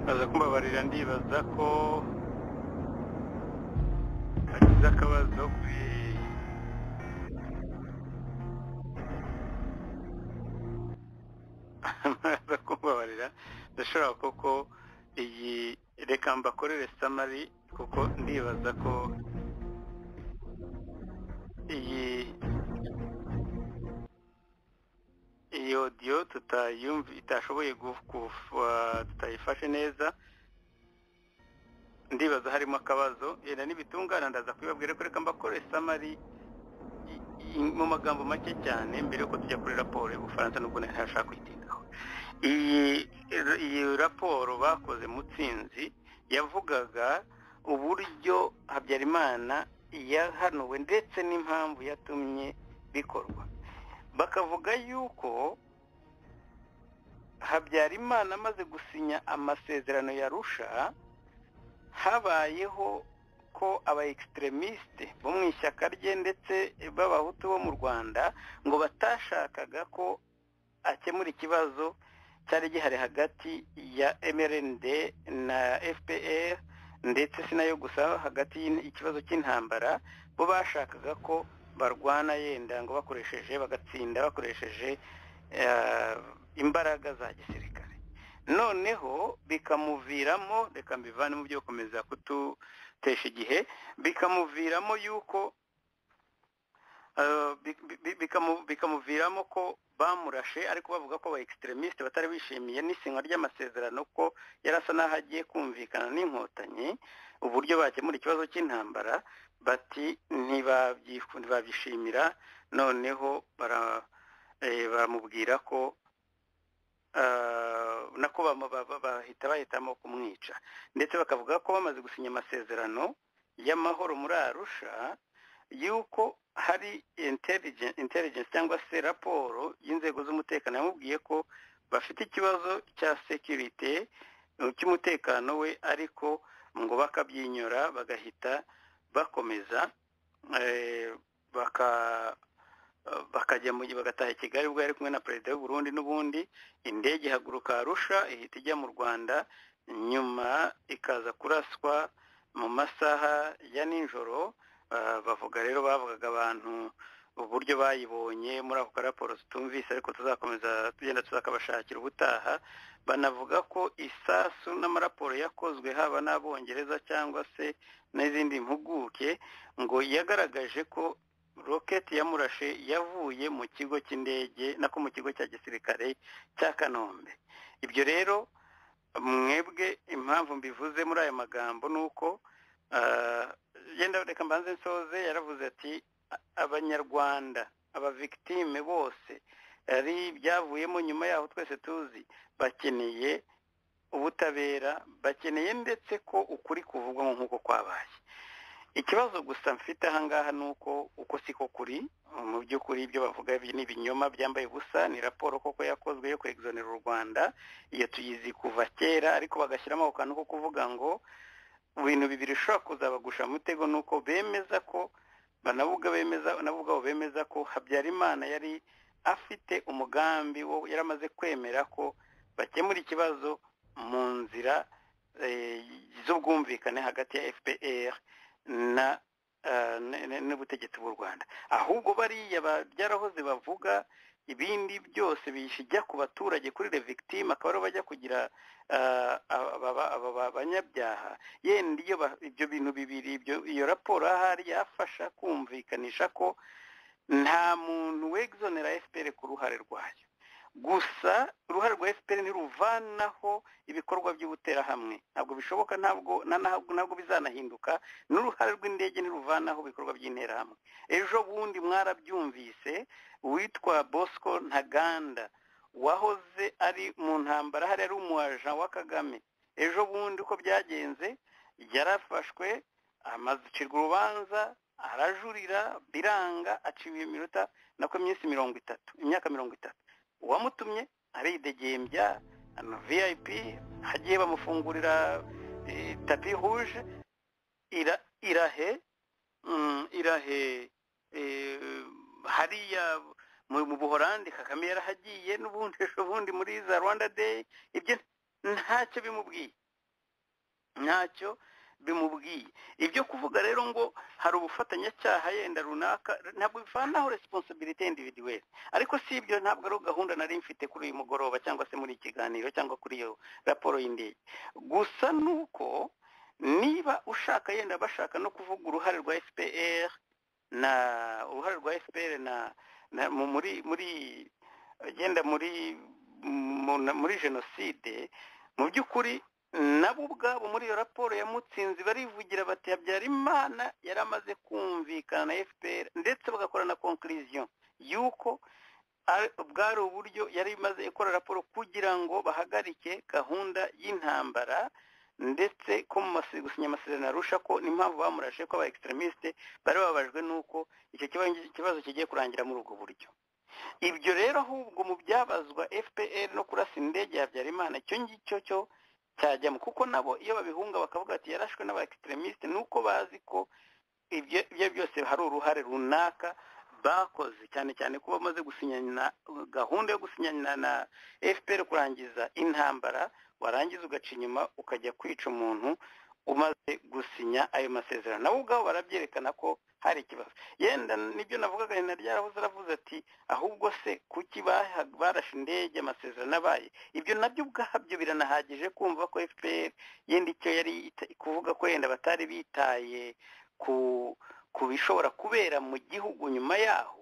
baza kumbabarira, ndibaza ko hagize akabazo kuri baza kumbabarira. Ndashobora koko iyi reka mbakorere summary kuko ndibaza ko iyi audio tutayumva itashoboye tutayifashe neza. Ndibaza harimo akabazo, yenda nibitungana ndaza kwibabwira ko reka mbakore summary mu magambo make cyane mbere yuko tujya kuri raporo y'Ubufaransa, nubwo ntashaka kwitindaho. Iyi raporo bakoze Mutsinzi yavugaga uburyo Habyarimana yahanuwe ndetse n'impamvu yatumye bikorwa. Bakavuga yuko Habyarimana amaze gusinya amasezerano ya Arusha, habayeho ko aba extremiste bo mu ishyaka rye ndetse b'abahutu bo mu Rwanda ngo batashakaga ko akemura ikibazo cyari gihari hagati ya MRND na FPR, ndetse sinayo gusa hagati y'ikibazo cy'intambara. Bo bashakaga ko barwana yenda ngo bagatsinda bakoresheje imbaraga za gisirikare. Noneho bikamuviramo, reka mbivane mu byo gukomeza kututesha igihe, bikamuviramo yuko bikamuviramo ko bamurashe, ariko bavuga ko aba extremiste batari bishimiye n'isinywa ry'amasezerano ko yarasa naho agiye kumvikana n'inkotanyi uburyo bakemura ikibazo cy'intambara. Bati ntibabyishimira, noneho baramubwira ko nako bahitamo kumwica, ndetse bakavuga ko bamaze gusinya amasezerano y'amahoro muri Arusha yuko hari intelligence cyangwa se raporo y'inzego z'umutekano yamubwiye ko bafite ikibazo cya security cy'umutekano we, ariko ngo bakabyinyura bagahita bakomeza bakajya bagataha Kigali ubwo yari kumwe na perezida w'u Burundi. N'ubundi indege ihaguruka Arusha ihita ijya mu Rwanda, nyuma ikaza kuraswa mu masaha ya nijoro. Bavugaga abantu uburyo bayibonye muri ako karaporo tutumvise, ariko tuzakomeza tugenda tuzakabashakira ubutaha. Banavuga ko isasu n'amaraporo yakozwe haba n'Abongereza cyangwa se n'izindi mpuguke ngo yagaragaje ko roketi yamurashe yavuye mu kigo cy'indege nako mu kigo cya gisirikare cya Kanombe. Ibyo rero mwebwe impamvu mbivuze muri aya magambo nuko yenda reka mbanze nsoze yaravuze ati abanyarwanda abavictime bose ari byavuyemo nyuma yaho twese tuzi bakeneye ubutabera bakeneye ndetse ko ukuri kuvugwa nk'uko kwabaye. Ikibazo gusa mfite ahangaha nuko uko siko kuri mu by'ukuri ibyo bavuga ni ibinyoma byambaye ubusa. Ni raporo koko yakozwe yo kwexonera u Rwanda, iyo tuyizi kuva kera, ariko bagashyiramo ako kantu ko kuvuga ngo ibintu bibiri bishobora kuzabagusha mu mutego, nuko bemeza ko bemeza ko Habyarimana yari afite umugambi wo yaramaze kwemera ko bakemura ikibazo mu nzira z'ubwumvikane hagati ya FPR n'ubutegetsi bw'u Rwanda. Ahubwo bariya byarahoze bavuga ibindi byose bishijya ku baturage kuri le victime, akaba ari bajya kugira abanyabyaha. Yenda ibyo bintu bibiri, iyo raporo ahari yafasha kumvikanisha ko nta muntu wexonera FPR ku ruhare rwayo. Gusa uruhare rwa FPR ntiruvanaho ibikorwa by'ubuterahamwe, ntabwo bishoboka, ntabwo bizanahinduka. N'uruhare rw'indege ntiruvanaho ibikorwa by'interahamwe. Ejo bundi mwarabyumvise, witwa Bosco Ntaganda wahoze ari mu ntambara, hari ari umuaja wa Kagame. Ejo bundi uko byagenze, yarafashwe amazicirwa urubanza, arajurira biranga, aciwe imyaka 30. Uwamutumye aridegembya, VIP hagiye bamufungurira tapi rouge, irahe hariya mu Buholandi Kagame yarahagiye, n'ubundi ejo bundi muri za Rwanda Day. Ibyo ntacyo bimubwiye. Ibyo kuvuga rero ngo hari ubufatanyacyaha yenda runaka, ntabwo bivanaho responsibility individuelle. Ariko si ibyo, ntabwo ari gahunda nari mfite kuri uyu mugoroba cyangwa se muri ikiganiro cyangwa kuri iyo raporo y'indege. Gusa nuko niba ushaka yenda bashaka no kuvuga uruhare rwa FPR muri jenoside, mu by'ukuri nabo ubwabo muri iyo raporo ya Mutsinzi barivugira bati Habyarimana yaramaze kumvikana na FPR, ndetse bagakora na conclusion yuko bwari uburyo yari imaze ikora raporo kugira ngo bahagarike gahunda y'intambara, ndetse ko mu gusinya amasezerano arusha ko n'impamvu bamurashe ko aba extremiste bari babajwe nuko icyo kibazo kigiye kurangira muri ubwo buryo. Ibyo rero ahubwo mu byabazwa FPR no kurasa indege ya Habyarimana, icyo ngicyo cyo cyajyamo, kuko nabo iyo babihunga bakavuga ati yarashwe n'aba extremiste, nuko bazi ko ibyo byose hari uruhare runaka bakoze, cyane cyane kuba bamaze gusinyana gahunda yo gusinyana na FPR kurangiza intambara, warangiza ugaca inyuma ukajya kwica umuntu umaze gusinya ayo masezerano. Nabo ubwabo barabyerekana ko hari ikibazo. Yenda nibyo navugaga, hena ryarahoze aravuze ati ahubwo se kuki barashe indege amasezerano abaye. Ibyo nabyo ubwabyo biranahagije kumva ko FPR yenda icyo yari kuvuga ko yenda batari bitaye ku bishobora kubera mu gihugu nyuma yaho.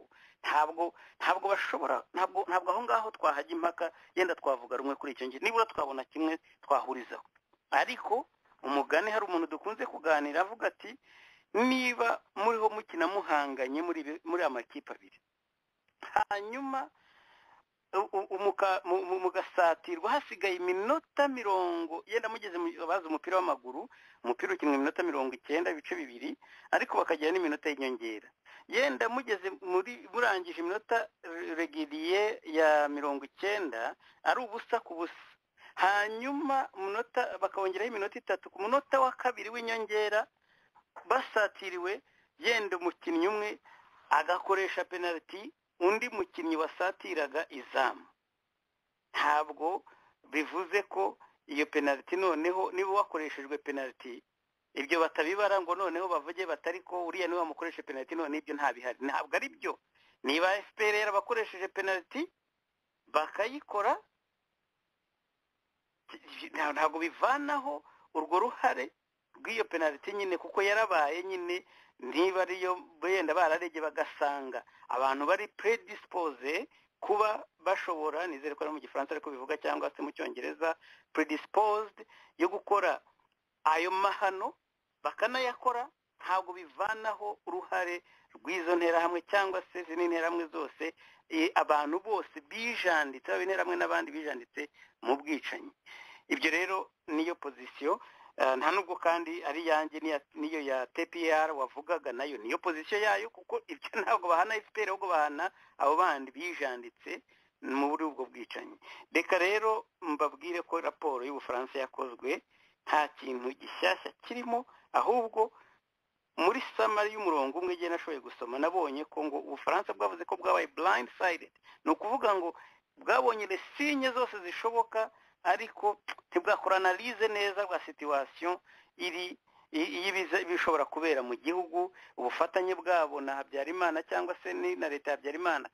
Ntabwo bashobora, ntabwo aho ngaho twahajya impaka, yenda twavuga rumwe kuri icyo ngicyo, nibura twabona kimwe twahurizaho. Ariko umugani, hari umuntu dukunze kuganira avuga ati niba muriho mukina muhanganye muri amakipe abiri, hanyuma mugasatirwa hasigaye iminota 70, yenda mugeze bazi umupira w'amaguru, umupira ukinwa iminota 90 ibice bibiri, ariko bakagira n'iminota y'inyongera. Yenda mugeze murangije iminota regiriye ya 90 ari ubusa ku busa, hanyuma bakongeraho iminota 3 ku munota wa kabiri w'inyongera basatiriwe, yenda umukinnyi umwe agakoresha penalty, undi mukinnyi wasatiraga izamu. Ntabwo bivuze ko iyo penalty noneho niba wakoreshejwe penalty ibyo batabibara ngo noneho bavuge batari ko uriya niwe wamukoresha penalty, none ibyo ntabihari. Ntabwo ari byo. Niba FPR yarabakoresheje penalty bakayikora, ntabwo bivanaho urwo ruhare rw'iyo penalty nyine, kuko yarabaye nyine. Niba ariyo benda bararege bagasanga abantu bari predispose kuba bashobora, nizere ko mu gifaransa ariko bivuga cyangwa se mu cyongereza, predisposed yo gukora ayo mahano bakanayakora, ntabwo bivanaho uruhare rw'izo nterahamwe cyangwa se izindi nterahamwe zose abantu bose bijanditse interahamwe n'abandi bijanditse mu bwicanyi. Ibyo rero niyo pozisiyo, nta nubwo kandi ari yanjye niyo ya TPR wavugaga, nayo niyo pozisiyo yayo, kuko ibyo ntabwo bahana FPR ahubwo bahana abo bandi bijanditse muri ubwo bwicanyi. Reka rero mbabwire ko raporo y'Ubufaransa yakozwe nta kintu gishyashya kirimo, ahubwo muri samari y'umurongo umwe igihe nashoboye gusoma nabonye ko ngo Ubufaransa bwavuze ko bwabaye blind sided, ni ukuvuga ngo bwabonye lesinye zose zishoboka ariko ntibwakora analize neza bwa situation iri bishobora kubera mu gihugu. Ubufatanye bwabo na Habyarimana cyangwa se na leta ya Habyarimana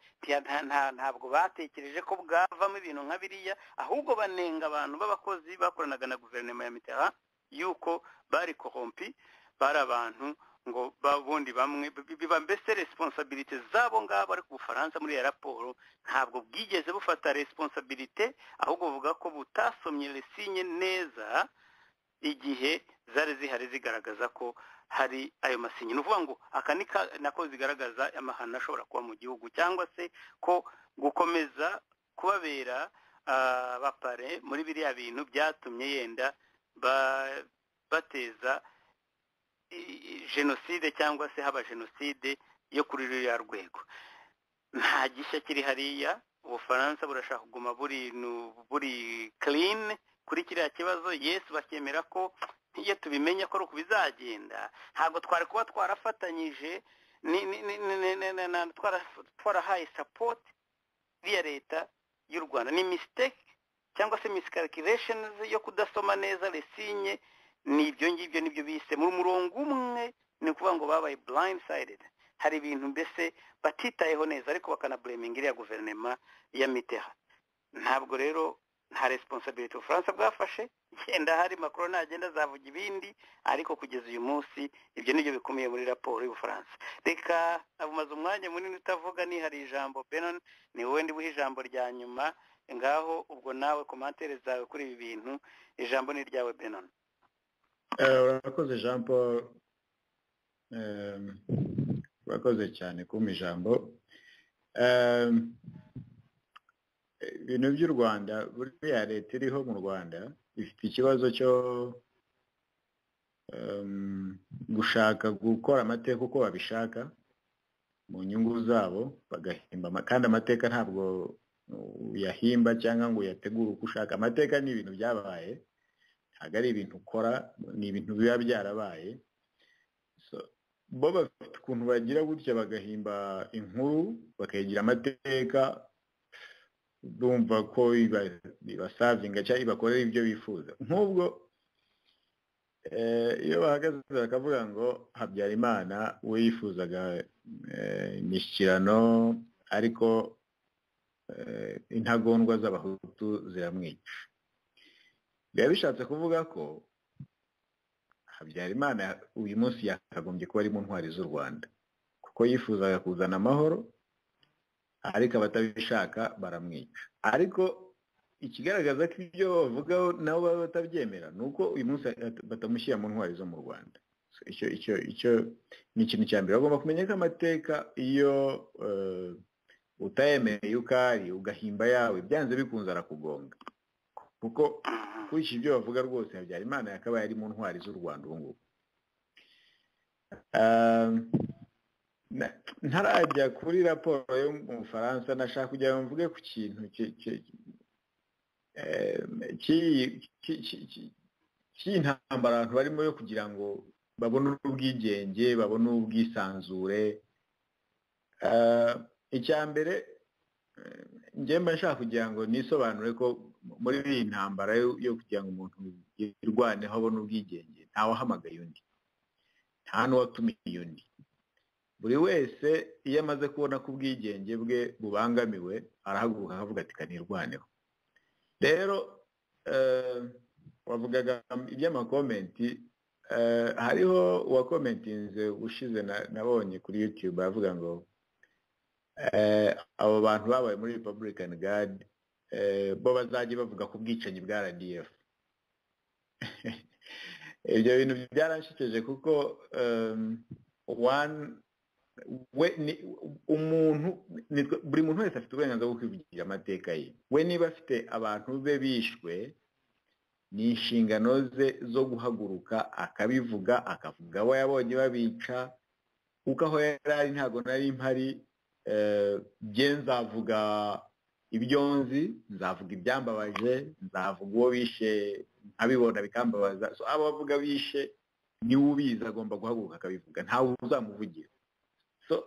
ntabwo batekereje ko bwavamo ibintu nka biriya, ahubwo banenga abantu b'abakozi bakoranaga na guverinoma ya Mitterrand yuko bari corrompi, bari abantu ngo babundi bamwe biba mbese responsabilité zabo ngabo. Ariko Ubufaransa muri ya raporo ntabwo bwigeze bufata responsabilité, ahubwo buvuga ko butasomye lesinye neza igihe zari zihari zigaragaza ko hari ayo masinye. Ni ukuvuga ngo aka ni nako zigaragaza amahano ashobora kuba mu gihugu, cyangwa se ko gukomeza kubabera bapare muri biriya bintu byatumye yenda bateza jenoside cyangwa se haba jenoside yo kuri ruriya rwego. Nta gishya kiri hariya. Ubufaransa burashaka kuguma buri clean kuri kiriya kibazo. Yes, bakemera ko iyo tubimenya ko uko bizagenda ntabwo twari kuba twarafatanyije twarahaye support ya leta y'u Rwanda. Ni mistake cyangwa se miscalculations yo kudasoma neza lesinye. Ni ibyo ngibyo nibyo bise mu murongo umwe, ni ukuvuga ngo babaye blind sided. Hari ibintu mbese batitayeho neza ariko bakanablaming iriya guverinoma ya Mitterrand. Ntabwo rero nta responsibility Ubufaransa bwafashe, genda hari Macron nagenda azavuga ibindi, ariko kugeza uyu munsi ibyo nibyo bikomeye muri raporo y'Ubufaransa. Reka abumaze umwanya munini utavuga, ni hari ijambo Benon, ni wowe ndi buhe ijambo rya nyuma, ngaho ubwo nawe commentaire zawe kuri ibi bintu, ijambo ni ryawe Benon. Urakoze Jean Paul, urakoze cyane kumpa ijambo. Ibintu by'u Rwanda, buriya leta iriho mu Rwanda ifite ikibazo cyo gushaka gukora amateka uko babishaka mu nyungu zabo, bagahimba kandi amateka ntabwo uyahimba cyangwa ngo uyategure uko ushaka. Amateka ni ibintu byabaye, ntabwo ari ibintu ukora, ni ibintu biba byarabaye. Bo bafite ukuntu bagira gutya bagahimba inkuru bakayigira amateka, bumva ko bibasavinga cyangwa bakorera ibyo bifuza. Nk'ubwo iyo bahagaze bakavuga ngo Habyarimana we yifuzaga imishyikirano ariko intagondwa z'abahutu ziramwica, biba bishatse kuvuga ko Habyarimana uyu munsi yakagombye kuba ari mu ntwari z'u Rwanda, kuko yifuzaga kuzana amahoro ariko abatabishaka baramwica. Ariko ikigaragaza ko ibyo bavugaho nabo baba batabyemera ni uko uyu munsi batamushyira mu ntwari zo mu Rwanda. Icyo ni ikintu cya mbere. Bagomba kumenya ko amateka iyo utayemeye ukari ugahimba yawe byanze bikunze arakugonga, kuko kuri ibyo bavuga rwose Habyarimana yakabaye ari mu ntwari z'u Rwanda ubu ngubu. Ntarajya kuri raporo yo mu Bufaransa, nashaka kugira ngo mvuge ku kintu cy'intambara abantu barimo yo kugira ngo babone ubwigenge, babone ubwisanzure. Icya mbere njyemba nshaka kugira ngo nisobanure ko muri iyi ntambara yo kugira ngo umuntu yirwaneho abone ubwigenge ntawahamagaye undi, nta n'uwatumiye undi. Buri wese iyo amaze kubona ko ubwigenge bwe bubangamiwe arahaguruka akavuga ati kanirwaneho. Rero wavugaga iby'amakomenti, hariho uwakomentinze ushize nabonye kuri YouTube avuga ngo abo bantu babaye muri Republican Guard bo bazajya bavuga ku bwicanyi bwa RDF. ibyo bintu byaranshikeje kuko buri muntu wese afite uburenganzira bwo kwivugira amateka ye. We niba afite abantu be bishwe, ni inshingano ze zo guhaguruka akabivuga, akavuga abo yabonye babica, kuko aho yari ari ntabwo nari mpari. Nzavuga ibyo nzi, nzavuga ibyambabaje, nzavuga uwo bishe nkabibona bikambabaza. So abo bavuga bishe niwe ubizi, agomba guhaguruka akabivuga, ntawe uzamuvugira. So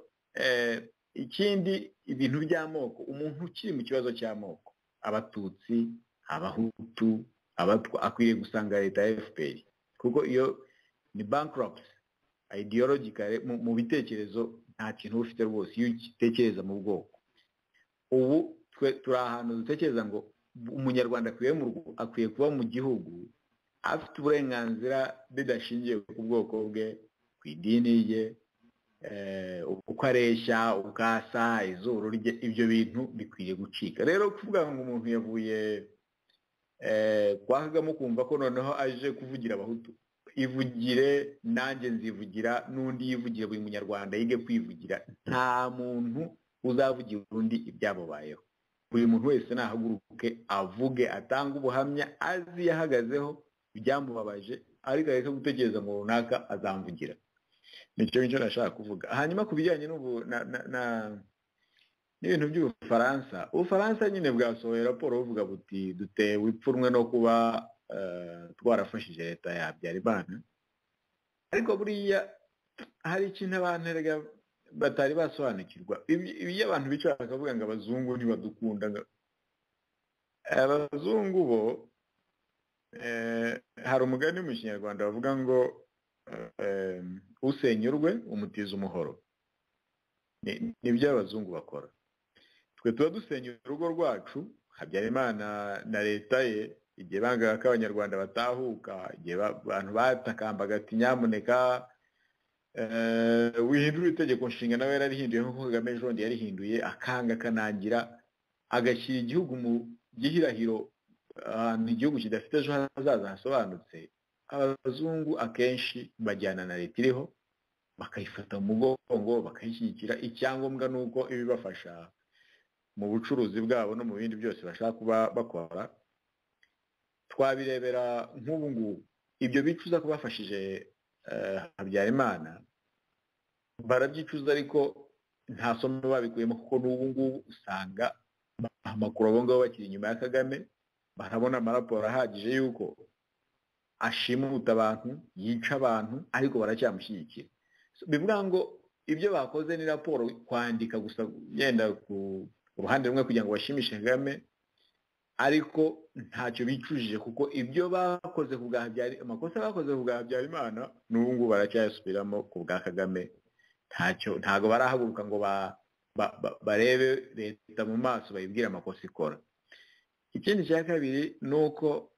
ikindi, ibintu by'amoko, umuntu ukiri mu kibazo cy'amoko, abatutsi, abahutu, abatwa, akwiriye gusanga leta ya FPR, kuko iyo ni bankrupt ideologically mu bitekerezo. Nta kintu ufite rwose iyo utekereza mu bwoko. Ubu turi ahantu dutekereza ngo umunyarwanda akwiye kuba mu gihugu afite uburenganzira bidashingiye ku bwoko bwe, ku idini rye, uko areshya, uko asa, izuru rye. Ibyo bintu bikwiye gucika. Rero kuvuga ngo umuntu yavuye kwa Kagame kumva ko noneho aje kuvugira abahutu, ivugire, nanjye nzivugira, n'undi yivugire, buri munyarwanda yige kwivugira. Nta muntu uzavugira undi ibyamubayeho. Buri muntu wese nahaguruke avuge, atanga ubuhamya azi yahagazeho ibyamubabaje, ariko areke gutekereza ngo runaka azamvugira. Nicyo nashaka kuvuga. Hanyuma ku bijyanye n'ibintu by'Ubufaransa, Ubufaransa nyine bwasohoye raporo buvuga buti dutewe ipfunwe no kuba twarafashije leta ya Habyarimana. Ariko buriya hari ikintu abantu batari basobanukirwa. Iyo abantu bicara bakavuga ngo abazungu ntibadukunda, abazungu bo hari umugani mu Kinyarwanda bavuga ngo usenyurwe umutiza umuhoro. Nibyo abazungu bakora. Twe tuba dusenyura urugo rwacu, Habyarimana na leta ye, igihe bangaga ko abanyarwanda batahuka, igihe abantu batakambaga ati nyamuneka wihindura itegeko nshinga, nawe yararihinduye nk'uko Kagame ejo bundi yarihinduye, akanga akanangira, agashyira igihugu mu gihirahiro, ahantu igihugu kidafite ejo hazaza hasobanutse. Abazungu akenshi bajyana na leta iriho, bakayifata mu mugongo, bakayishyigikira. Icyangombwa ni uko ibibafasha mu bucuruzi bwabo no mu bindi byose bashaka kuba bakora. Twabirebera nk'ubu ngubu, ibyo bicuza ko bafashije Habyarimana barabyicuza, ariko nta somo babikuyemo, kuko n'ubu ngubu usanga amakuru abo ngabo bakiri inyuma ya Kagame, barabona amaraporo ahagije yuko ashimuta abantu, yica abantu, ariko baracyamushyigikira. Bivuga ngo ibyo bakoze ni raporo kwandika gusa, yenda ku ruhande rumwe kugira ngo bashimishe Kagame, ariko ntacyo bicujije, kuko ibyo bakoze ku bwa Habyarimana, amakosa bakoze ku bwa Habyarimana n'ubu ngubu baracyayasubiramo ku bwa Kagame. Ntago barahaguruka ngo barebe leta mu maso bayibwire amakosa ikora. Ikindi cya kabiri ni uko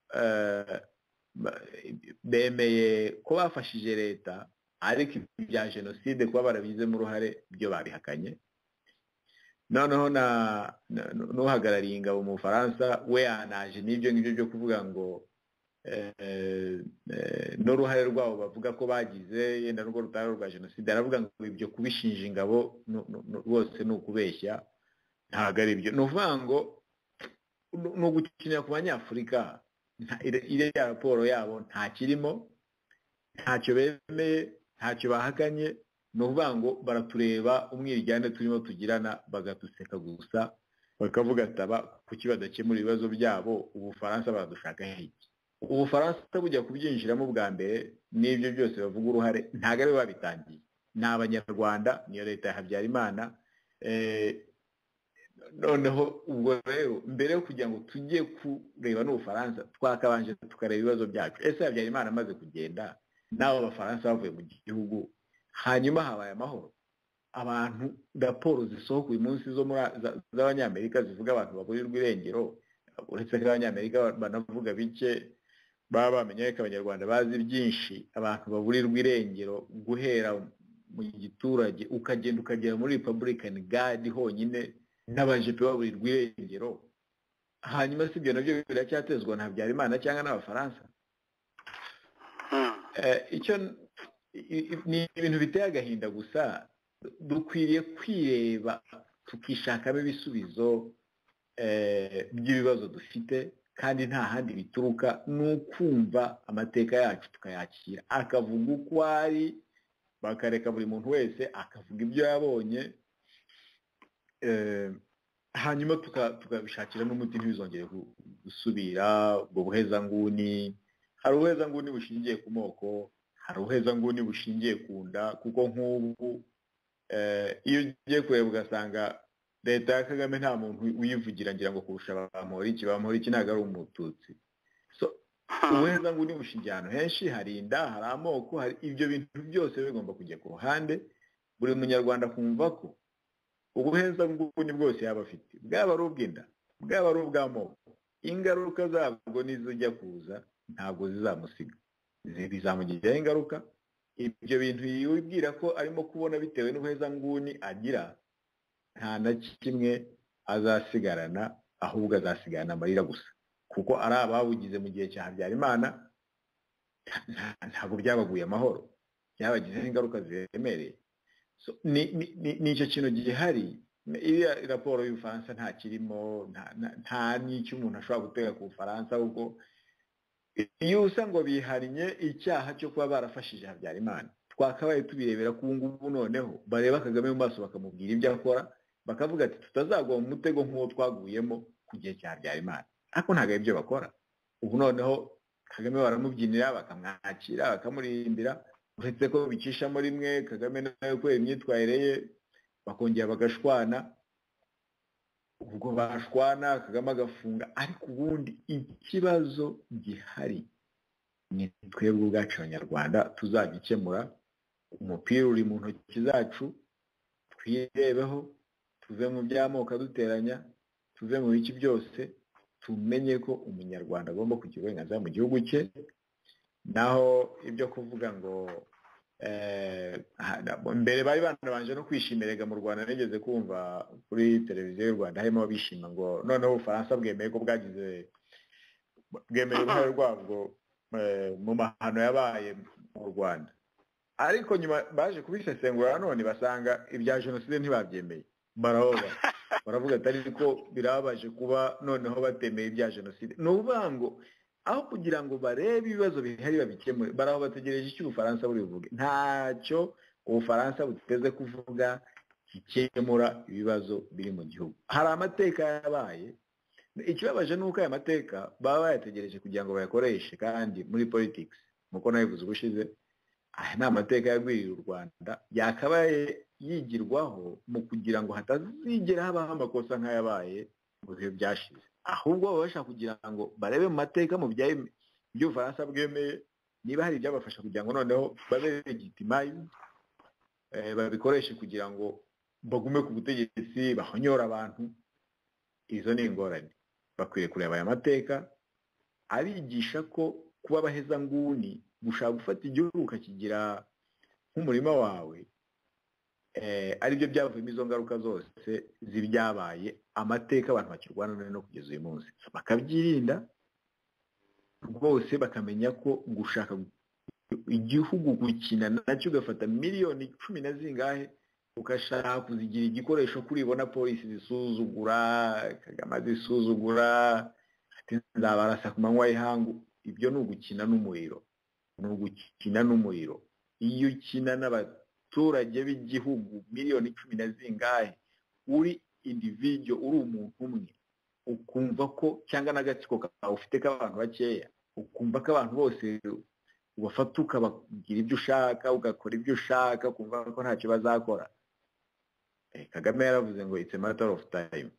bemeye ko bafashije leta, ariko ibya jenoside kuba barabizemo uruhare byo babihakanye. Noneho n'uhagarariye ingabo mu Bufaransa we yanaje n'ibyo ngibyo byo kuvuga ngo n'uruhare rwabo bavuga ko bagize, yenda n'urwo rutari rwa jenoside, aravuga ngo ibyo kubishinja ingabo rwose ni ukubeshya, ntabwo ari byo. Ni ukuvuga ngo ni ugukinira ku banyafurika. Iriya raporo yabo nta kirimo, ntacyo bemeye, ntacyo bahakanye. Ni ukuvuga ngo baratureba umwiryane turimo tugirana, bagatuseka gusa, bakavuga ataba kuki badakemura ibibazo byabo. Ubufaransa baradushaka iki? Ubufaransa bujya kubyinjiramo bwa mbere n'ibyo byose bavuga uruhare, ntabwo ari babitangiye, ni abanyarwanda, niyo leta ya Habyarimana. Noneho ubwo rero mbere yo kugira ngo tujye kureba n'Ubufaransa, twakabanje tukareba ibibazo byacu. Ese Habyarimana amaze kugenda, n'abo Abafaransa bavuye mu gihugu, hanyuma habaye amahoro? Abantu raporo zisohoka uyu munsi z'Abanyamerika zivuga abantu baburirwa irengero, uretse ko Abanyamerika banavuga bike, baba bamenya ko Abanyarwanda bazi byinshi. Abantu baburirwa irengero guhera mu giturage ukagenda ukagera muri Republican Guard honyine, n'abajepe baburirwa irengero. Hanyuma si ibyo nabyo biracyatezwa na Habyarimana cyangwa n'Abafaransa? icyo ni ibintu biteye agahinda gusa dukwiriye kwireba tukishakamo ibisubizo by'ibibazo dufite kandi nta handi bituruka ni ukumva amateka yacu tukayakira akavuga uko ari bakareka buri muntu wese akavuga ibyo yabonye hanyuma tukabishakira n'umuti ntibizongere gusubira ubwo buhezanguni hari ubuhezanguni bushingiye ku moko hari ubuhezanguni bushingiye ku nda kuko nk'ubu iyo ugiye kureba ugasanga leta ya Kagame nta muntu uyivugira ngira ngo kurusha Bamporiki ntabwo ari umututsi ubuhezanguni bushingiye ahantu henshi hari inda hari amoko hari ibyo bintu byose bigomba kujya ku ruhande buri munyarwanda kumva ko ubuhezanguni bwose yaba afite bwaba ari ubw'inda bwaba ari ubw'amoko ingaruka zabwo nizijya kuza ntabwo zizamusiga bizamugiraho ingaruka ibyo bintu yibwira ko arimo kubona bitewe n'ubuhezanguni agira nta na kimwe azasigarana ahubwo azasigarana amarira gusa kuko ari ababugize mu gihe cya Habyarimana ntabwo byabaguye amahoro byabagizeho ingaruka ziremereye ni icyo kintu gihari iriya raporo y'Ubufaransa nta kirimo nta n'icyo umuntu ashobora gutega ku Bufaransa kuko iyo usa ngo bihariye icyaha cyo kuba barafashije Habyarimana twakabaye tubirebera ku ngubu noneho bareba Kagame mu maso bakamubwira ibyo akora bakavuga ati tutazagwa mu mutego nk'uwo twaguyemo ku gihe cya Habyarimana ariko ntabwo ari byo bakora ubu noneho Kagame baramubyinira bakamwakira bakamuririmbira uretse ko bicishamo rimwe Kagame nawe kubera imyitwarire ye bakongera bagashwana ubwo bashwana Kagame agafunga ariko ubundi ikibazo gihari ni twebwe ubwacu abanyarwanda tuzagikemura umupira uri mu ntoki zacu twirebeho tuve mu by'amoko aduteranya tuve mu biki byose tumenye ko umunyarwanda agomba kugira uburenganzira mu gihugu cye naho ibyo kuvuga ngo mbere bari banabanje no kwishimira mu Rwanda nigeze kumva kuri televiziyo y'u Rwanda harimo abishima ngo noneho Ubufaransa bwemeye ko bwemeye uruhare rwabwo mu mahano yabaye mu Rwanda ariko nyuma baje kubisesengura none basanga ibya jenoside ntibabyemeye baravuga ati ariko birababaje kuba noneho batemeye ibya jenoside ni ukuvuga ngo aho kugira ngo barebe ibibazo bihari babikemure baraho bategereje icyo Ubufaransa buri buvuge ntacyo Ubufaransa buteze kuvuga gikemura ibibazo biri mu gihugu hari amateka yabaye ikibabaje ni uko aya mateka baba bayategereje kugira ngo bayakoreshe kandi muri politics nk'uko nabivuze ubushize aya ni amateka yagwiriye u Rwanda yakabaye yigirwaho mu kugira ngo hatazigera habaho amakosa nk'ayabaye mu bihe byashize ahubwo baba bashaka kugira ngo barebe mu mateka mu by'Ubufaransa bwemeye niba hari ibyabafasha kugira ngo noneho babe legitimaye babikoreshe kugira ngo bagume ku butegetsi bahonyora abantu izo ni ingorane bakwiriye kureba aya mateka abigisha ko kuba abahezanguni gushaka gufata igihugu ukakigira nk'umurima wawe aribyo byavuyemo izo ngaruka zose zibyabaye amateka abantu bakirwana no kugeza uyu munsi bakabyirinda rwose bakamenya ko gushaka igihugu gukina nacyo ugafata miliyoni 10 na zingahe ukashaka kuzigira igikoresho kuri ibona polisi zisuzugura Kagame zisuzugura ati nzabarasa ku manywa y'ihangu ibyo ni ugukina n'umuriro iyo ukina n'abaturage b'igihugu miliyoni 10 na zingahe uri individual uri umuntu umwe ukumva ko cyangwa n'agatsiko kawe ufite k'abantu bakeya ukumva ko abantu bose ubafata ukabagira ibyo ushaka ugakora ibyo ushaka ukumva ko ntacyo bazakora Kagame yaravuze ngo it's a matter of time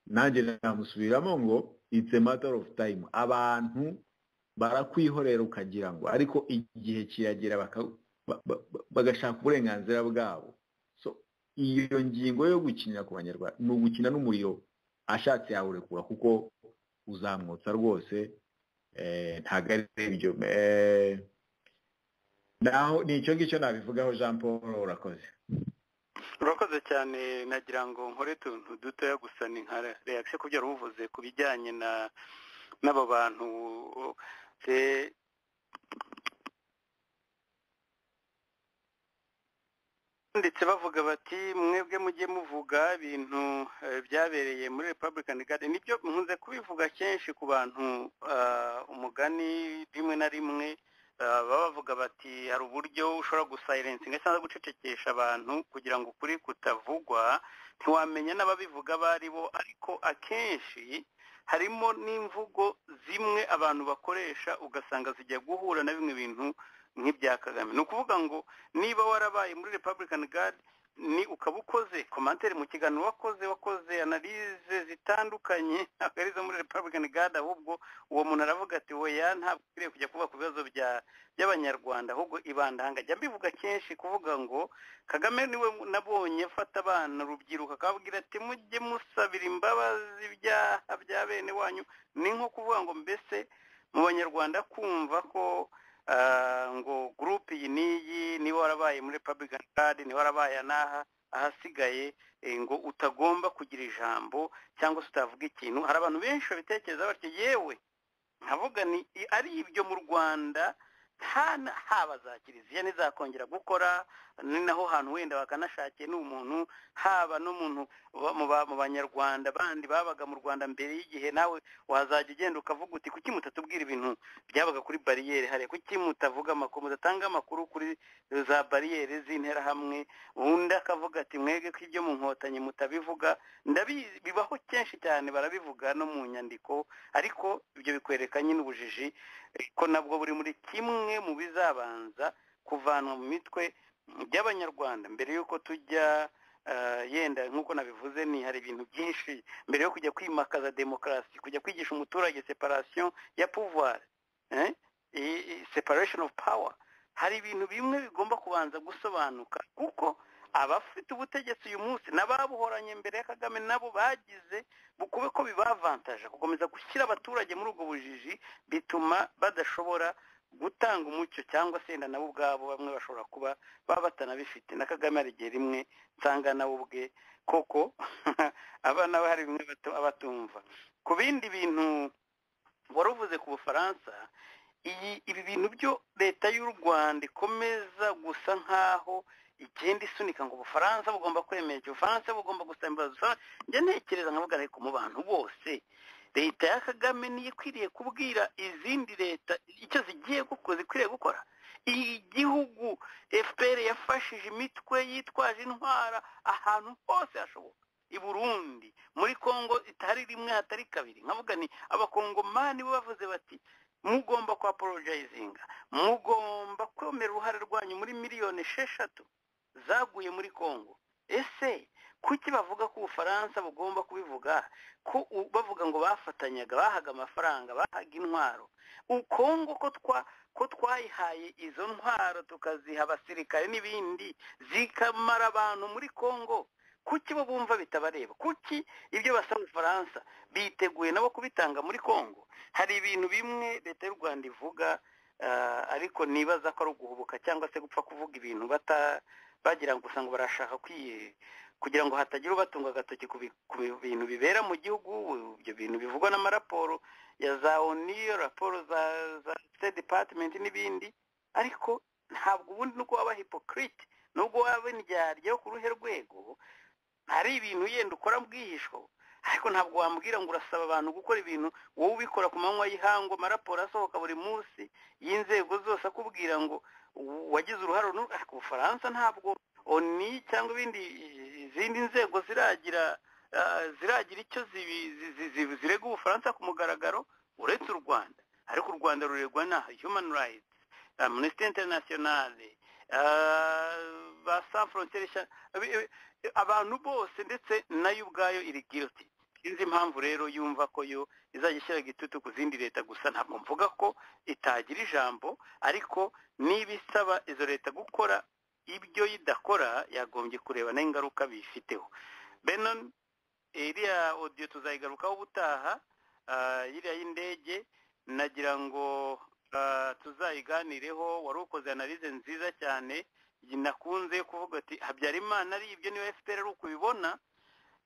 nanjye namusubiramo ngo it's a matter of time abantu barakwihorera ukagira ngo ariko igihe kiragera bagashaka uburenganzira bwabo so iyo ngingo yo gukinira ku banyarwanda ni ugukina n'umuriro ashatse yawurekura kuko uzamwotsa rwose ntabwo ari ibyo naho ni icyo ngicyo nabivugaho Jean Paul urakoze cyane nagira ngo nkore utuntu dutoya gusa ni nka reaction ku byo uvuze ku bijyanye n'aba bantu ndetse bavuga bati mwebwe mujye muvuga ibintu byabereye muri Republican Guard nibyo nkunze kubivuga kenshi ku bantu umugani rimwe na rimwe bavuga bati hari uburyo ushobora gusilencinga cyangwa gucecekesha abantu kugira ngo ukuri kutavugwa ntiwamenya n'ababivuga bari bo ariko akenshi harimo n'imvugo zimwe abantu bakoresha ugasanga zijya guhura na bimwe bintu nk'ibya Kagame ni ukuvuga ngo niba warabaye muri Republican Guard ni ukaba ukoze komantere mu kiganiro wakoze analize zitandukanye akarizo muri Republican Guard ahubwo uwo muntu aravuga ati oya ntabwo ukwiriye kujya kuvuga ku bibazo by'abanyarwanda ahubwo ibandanga jya mbivuga kenshi kuvuga ngo Kagame niwe nabonye afata abana urubyiruko akababwira ati mujye musabira imbabazi ibyaha bya bene wanyu ni nko kuvuga ngo mbese mu banyarwanda kumva ko ngo group iyi niyi niba warabaye muri Republican Guard niba warabaye anaha ahasigaye ngo utagomba kugira ijambo cyangwa se utavuga ikintu hari abantu benshi babitekereza batyo yewe nkavuga ni ari ibyo mu Rwanda haba za kiliziya nizakongera gukora ni naho hantu wenda bakanashakiye n'umuntu haba n'umuntu mu banyarwanda bandi babaga mu Rwanda mbere y'igihe nawe wazajya ugenda ukavuga uti kuki mutatubwira ibintu byabaga kuri bariyeri hariya kuki mutavuga amakuru mudatanga amakuru kuri za bariyeri z'intera hamwe undi akavuga ati mwege ko ibyo mu nkotanyi mutabivuga ndabizi bibaho kenshi cyane barabivuga no mu nyandiko ariko ibyo bikwereka nyine ubujiji ko nabwo buri muri kimwe mu bizabanza kuvanwa mu mitwe by'abanyarwanda mbere y'uko tujya yenda nk'uko nabivuze ni hari ibintu byinshi mbere yo kujya kwimakaza demokarasi kujya kwigisha umuturage separation ya pouvoir separation of power hari ibintu bimwe bigomba kubanza gusobanuka kuko abafite ubutegetsi uyu munsi n'ababuhoranye mbere ya Kagame nabo bagize bukube ko bibavantaje gukomeza gushyira abaturage muri ubwo bujiji bituma badashobora gutanga umucyo cyangwa se nabo ubwabo bamwe bashobora kuba baba batanabifite na Kagame hari igihe rimwe nsanga nawe ubwe koko abana hari bimwe abatumva ku bindi bintu waruvuze ku Bufaransa ibi bintu byo leta y'u Rwanda ikomeza gusa nkaho ikindi isunika ngo Ubufaransa bugomba kwemera Ubufaransa bugomba gusambaza njye ntekereza nkavuga ariko mu bantu bose leta ya Kagame niyo ikwiriye kubwira izindi leta icyo zigiye gukora zikwiriye gukora igihugu FPR yafashije imitwe yitwaje intwara ahantu hose hashoboka i Burundi muri Kongo itari rimwe hatari kabiri nkavuga ni abakongomani bo bavuze bati mugomba kwa apologizinga mugomba kwemera uruhare rwanyu muri miliyoni 6 zaguye muri Kongo ese kuki bavuga ko Ubufaransa bugomba kubivuga ko bavuga ngo bafatanyaga bahaga amafaranga bahaga intwaro Kongo ko twayihaye izo ntwaro tukaziha abasirikare n'ibindi zikamara abantu muri Kongo kuki bo bumva bitabareba kuki ibyo basaba Ubufaransa biteguye nabo kubitanga muri Kongo hari ibintu bimwe leta y'u Rwanda ivuga ariko nibaza ko ari uguhubuka cyangwa se gupfa kuvuga ibintu bagira ngo usanga barashaka kugira ngo hatagira ubatunga agatoki ku bintu bibera mu gihugu ibyo bintu bivugwa n'amaraporo ya za ONU raporo za State Department n'ibindi ariko ntabwo ubundi nuko waba hypocrite nubwo waba indyarya ku ruhe rwego hari ibintu yenda ukora mbwihisho ariko ntabwo wambwira ngo urasaba abantu gukora ibintu wowe ubikora ku manywa y'ihango amaraporo asohoka buri munsi y'inzego zose akubwira ngo wagize uruhare ariko Ubufaransa ntabwo ONU cyangwa izindi nzego ziragira icyo zirega Ubufaransa ku mugaragaro uretse u Rwanda ariko u Rwanda ruregwa na Human Rights Amnesty International ba Sans Frontières abantu bose ndetse nayo ubwayo iri guilty sinzi impamvu rero yumva ko yo izajya ishyira igitutu ku zindi leta gusa ntabwo mvuga ko itagira ijambo ariko niba isaba izo leta gukora ibyo idakora yagombye kureba n'ingaruka bifiteho Benon iriya audio tuzayigarukaho ubutaha iriya y'indege nagira ngo tuzayiganireho wari ukoze analize nziza cyane nakunze kuvuga ati Habyarimana ari ibyo niwe FPR ari ukubibona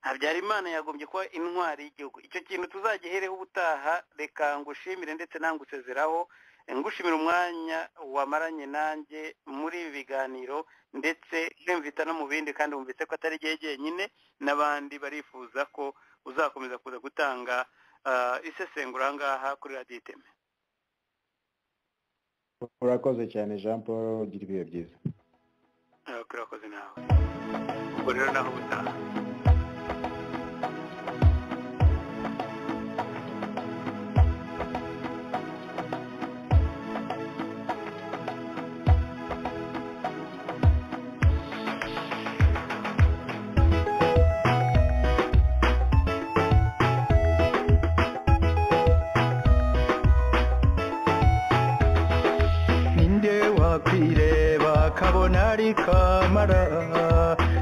Habyarimana yagombye kuba intwari y'igihugu icyo kintu tuzagihereho ubutaha reka ngushimire ndetse nangusezeraho ngushimira umwanya wamaranye nanjye muri ibi biganiro ndetse nkimvita no mu bindi kandi wumvise ko atari igihe jyenyine n'abandi barifuza ko uzakomeza kuza gutanga isesengura aha ngaha kuri radiyo iteme. urakoze cyane Jean Paul, ugira ibihe byiza. Urakoze nawe. Ubwo rero naho ubutaha. kamara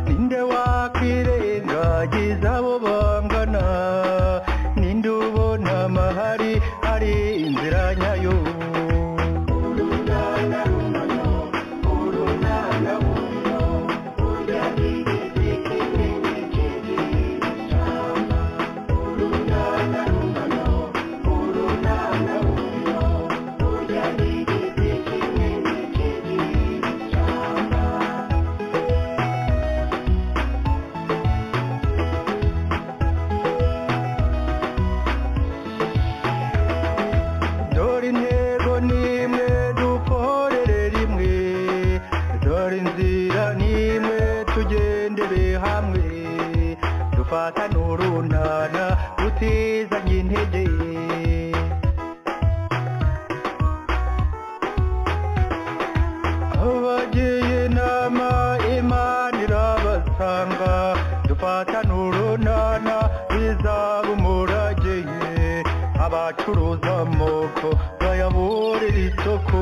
ninde wakwirengagiza abo bangana ninde ubona amahari ari inzira nyayo abacuruza amoko bayaburira isoko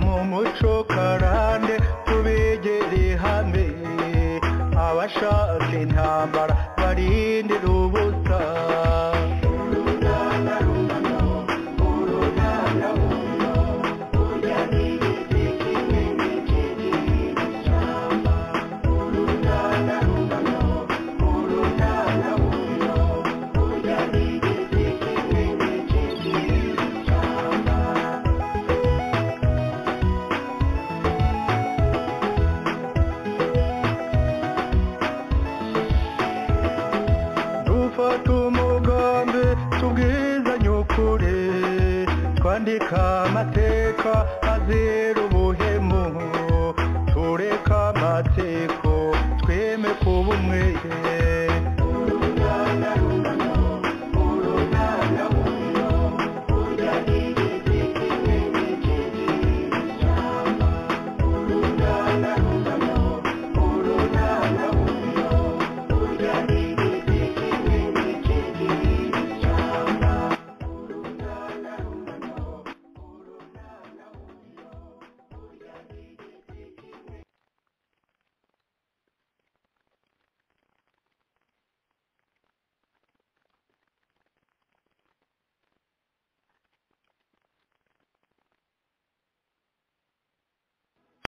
mu muco karande tubegere hamwe abashaka intambara barindira ubusa twandika amateka azira ubuhemu tureka amateko tweme kuba umwe